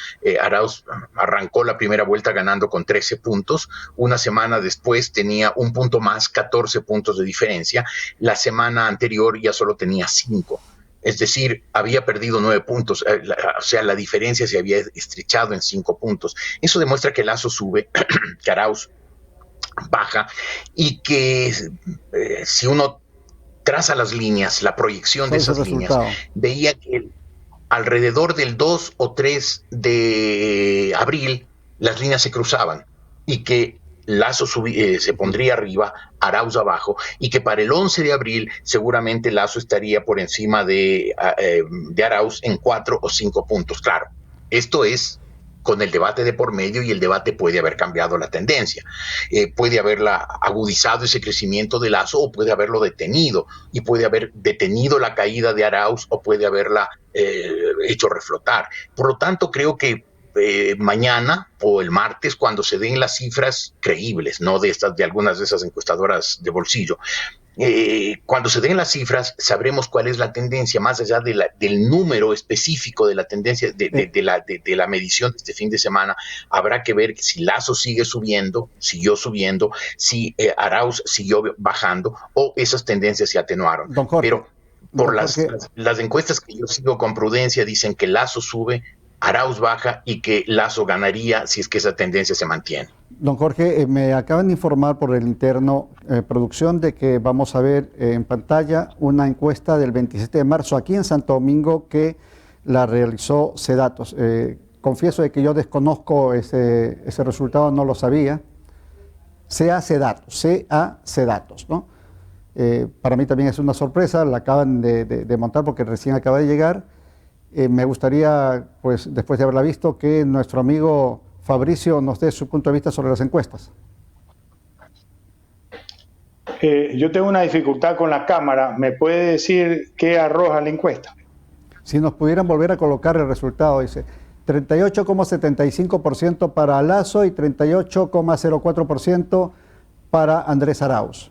Arauz arrancó la primera vuelta ganando con 13 puntos, una semana después tenía un punto más, 14 puntos de diferencia. La semana anterior ya solo tenía 5. Es decir, había perdido 9 puntos. O sea, la diferencia se había estrechado en 5 puntos. Eso demuestra que Lasso sube, que Arauz baja, y que si uno traza las líneas, la proyección de esas líneas, veía que alrededor del 2 o 3 de abril las líneas se cruzaban y que Lasso se pondría arriba, Arauz abajo, y que para el 11 de abril seguramente Lasso estaría por encima de Arauz en 4 o 5 puntos. Claro, esto es con el debate de por medio, y el debate puede haber cambiado la tendencia, puede haberla agudizado ese crecimiento de Lasso, o puede haberlo detenido, y puede haber detenido la caída de Arauz, o puede haberla hecho reflotar. Por lo tanto, creo que mañana o el martes, cuando se den las cifras creíbles, no de algunas de esas encuestadoras de bolsillo, cuando se den las cifras sabremos cuál es la tendencia, más allá del número específico de la tendencia de la medición de este fin de semana. Habrá que ver si Lasso siguió subiendo, si Arauz siguió bajando, o esas tendencias se atenuaron. Pero por las encuestas que yo sigo con prudencia dicen que Lasso sube, Arauz baja, y que Lasso ganaría si es que esa tendencia se mantiene. Don Jorge, me acaban de informar por el interno producción de que vamos a ver en pantalla una encuesta del 27 de marzo aquí en Santo Domingo que la realizó Sedatos. Confieso de que yo desconozco ese resultado, no lo sabía. CA Sedatos, ¿no? Para mí también es una sorpresa, la acaban de montar porque recién acaba de llegar. Me gustaría, pues, después de haberla visto, que nuestro amigo Fabricio nos dé su punto de vista sobre las encuestas. Yo tengo una dificultad con la cámara. ¿Me puede decir qué arroja la encuesta? Si nos pudieran volver a colocar el resultado, dice 38,75% para Lasso y 38,04% para Andrés Arauz.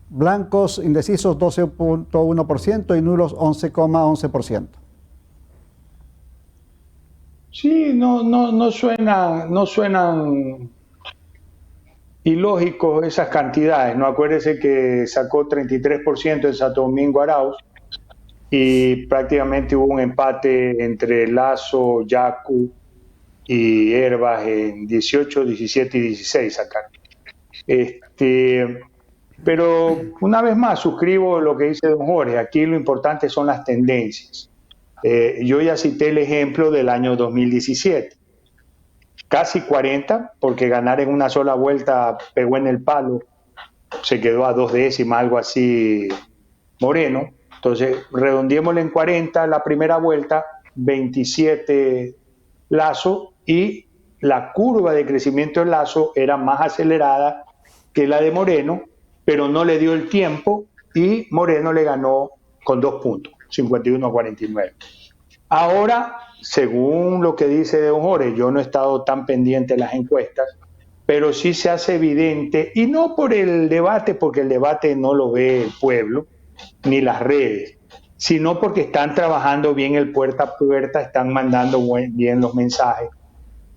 Blancos indecisos 12,1% y nulos 11,11%. Sí, no suenan ilógicos esas cantidades, ¿no? Acuérdese que sacó 33% en Santo Domingo Arauz y prácticamente hubo un empate entre Lasso, Yacu y Herbas en 18, 17 y 16 acá. Pero una vez más suscribo lo que dice don Jorge. Aquí lo importante son las tendencias. Yo ya cité el ejemplo del año 2017. Casi 40, porque ganar en una sola vuelta pegó en el palo, se quedó a 2 décimas, algo así, Moreno. Entonces, redondeémosle en 40 la primera vuelta, 27 Lasso, y la curva de crecimiento de Lasso era más acelerada que la de Moreno, pero no le dio el tiempo y Moreno le ganó con 2 puntos, 51-49. Ahora, según lo que dice don Jorge, yo no he estado tan pendiente de las encuestas, pero sí se hace evidente, y no por el debate, porque el debate no lo ve el pueblo, ni las redes, sino porque están trabajando bien el puerta a puerta, están mandando bien los mensajes.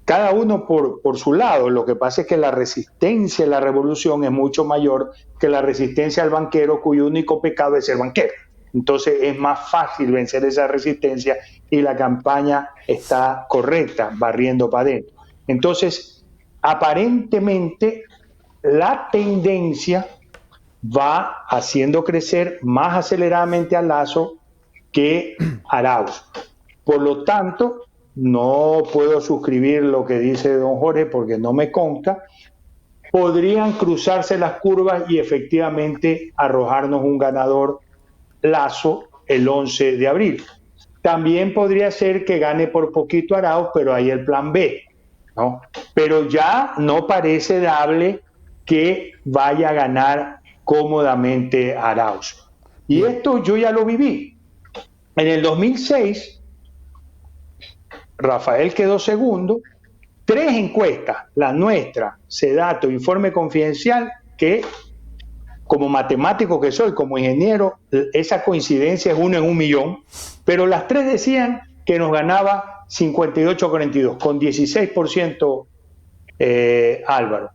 Cada uno por su lado. Lo que pasa es que la resistencia a la revolución es mucho mayor que la resistencia al banquero, cuyo único pecado es ser banquero. Entonces es más fácil vencer esa resistencia y la campaña está correcta, barriendo para adentro. Entonces, aparentemente, la tendencia va haciendo crecer más aceleradamente a Lasso que a Arauz. Por lo tanto, no puedo suscribir lo que dice don Jorge porque no me consta. Podrían cruzarse las curvas y efectivamente arrojarnos un ganador Lasso el 11 de abril. También podría ser que gane por poquito Arauz, pero hay el plan B, ¿no? Pero ya no parece dable que vaya a ganar cómodamente Arauz. Y esto yo ya lo viví. En el 2006, Rafael quedó segundo. 3 encuestas, la nuestra, Sedato, Informe Confidencial, que como matemático que soy, como ingeniero, esa coincidencia es 1 en 1.000.000, pero las 3 decían que nos ganaba 58-42, con 16% Álvaro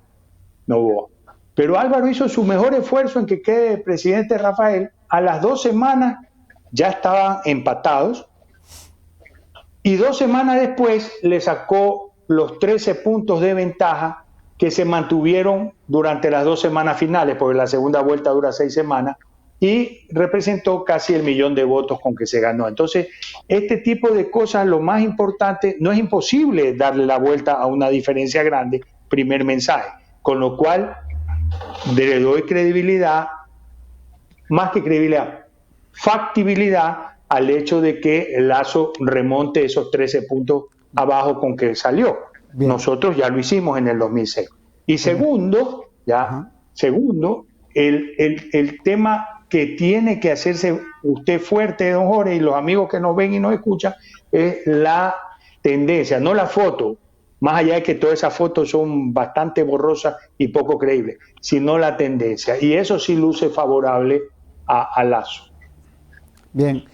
Noboa. Pero Álvaro hizo su mejor esfuerzo en que quede presidente Rafael. A las 2 semanas ya estaban empatados y 2 semanas después le sacó los 13 puntos de ventaja que se mantuvieron durante las 2 semanas finales, porque la segunda vuelta dura 6 semanas, y representó casi 1.000.000 de votos con que se ganó. Entonces, este tipo de cosas, lo más importante, no es imposible darle la vuelta a una diferencia grande, primer mensaje, con lo cual le doy credibilidad, más que credibilidad, factibilidad al hecho de que Lasso remonte esos 13 puntos abajo con que salió. Bien. Nosotros ya lo hicimos en el 2006. Y segundo, el tema que tiene que hacerse usted fuerte, don Jorge, y los amigos que nos ven y nos escuchan, es la tendencia, no la foto, más allá de que todas esas fotos son bastante borrosas y poco creíbles, sino la tendencia. Y eso sí luce favorable a Lasso. Bien,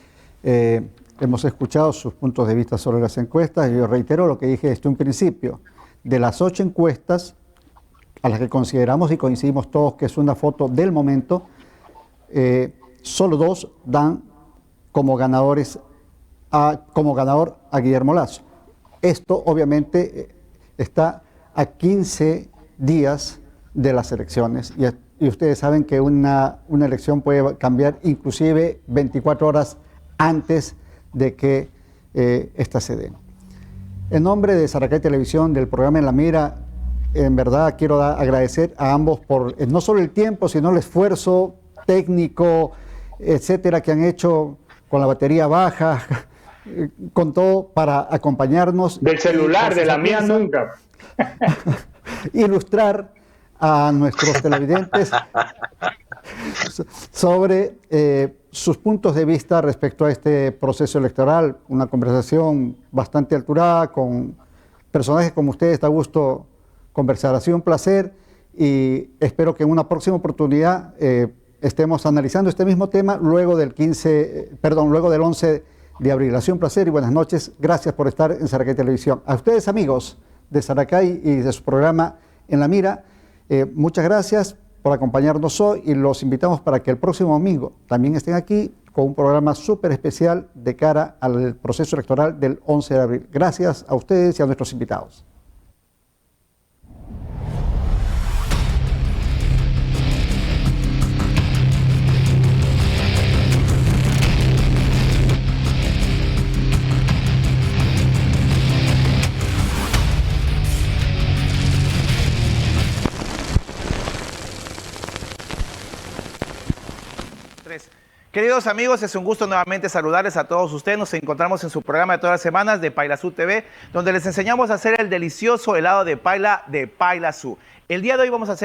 hemos escuchado sus puntos de vista sobre las encuestas y yo reitero lo que dije en principio. De las 8 encuestas a las que consideramos y coincidimos todos que es una foto del momento, solo 2 dan como ganador a Guillermo Lasso. Esto obviamente está a 15 días de las elecciones y ustedes saben que una elección puede cambiar inclusive 24 horas antes de que esta se dé. En nombre de Saracay Televisión, del programa En la Mira, en verdad quiero agradecer a ambos por no solo el tiempo, sino el esfuerzo técnico, etcétera, que han hecho con la batería baja, con todo para acompañarnos. Del celular, de la mía nunca. Ilustrar a nuestros televidentes sobre sus puntos de vista respecto a este proceso electoral. Una conversación bastante alturada con personajes como ustedes. Da gusto conversar. Ha sido un placer y espero que en una próxima oportunidad estemos analizando este mismo tema luego del 11 de abril. Ha sido un placer y buenas noches. Gracias por estar en Saracay Televisión. A ustedes, amigos de Saracay y de su programa En la Mira, muchas gracias por acompañarnos hoy y los invitamos para que el próximo domingo también estén aquí con un programa súper especial de cara al proceso electoral del 11 de abril. Gracias a ustedes y a nuestros invitados. Queridos amigos, es un gusto nuevamente saludarles a todos ustedes. Nos encontramos en su programa de todas las semanas de Pailasú TV, donde les enseñamos a hacer el delicioso helado de paila de Pailasú. El día de hoy vamos a hacer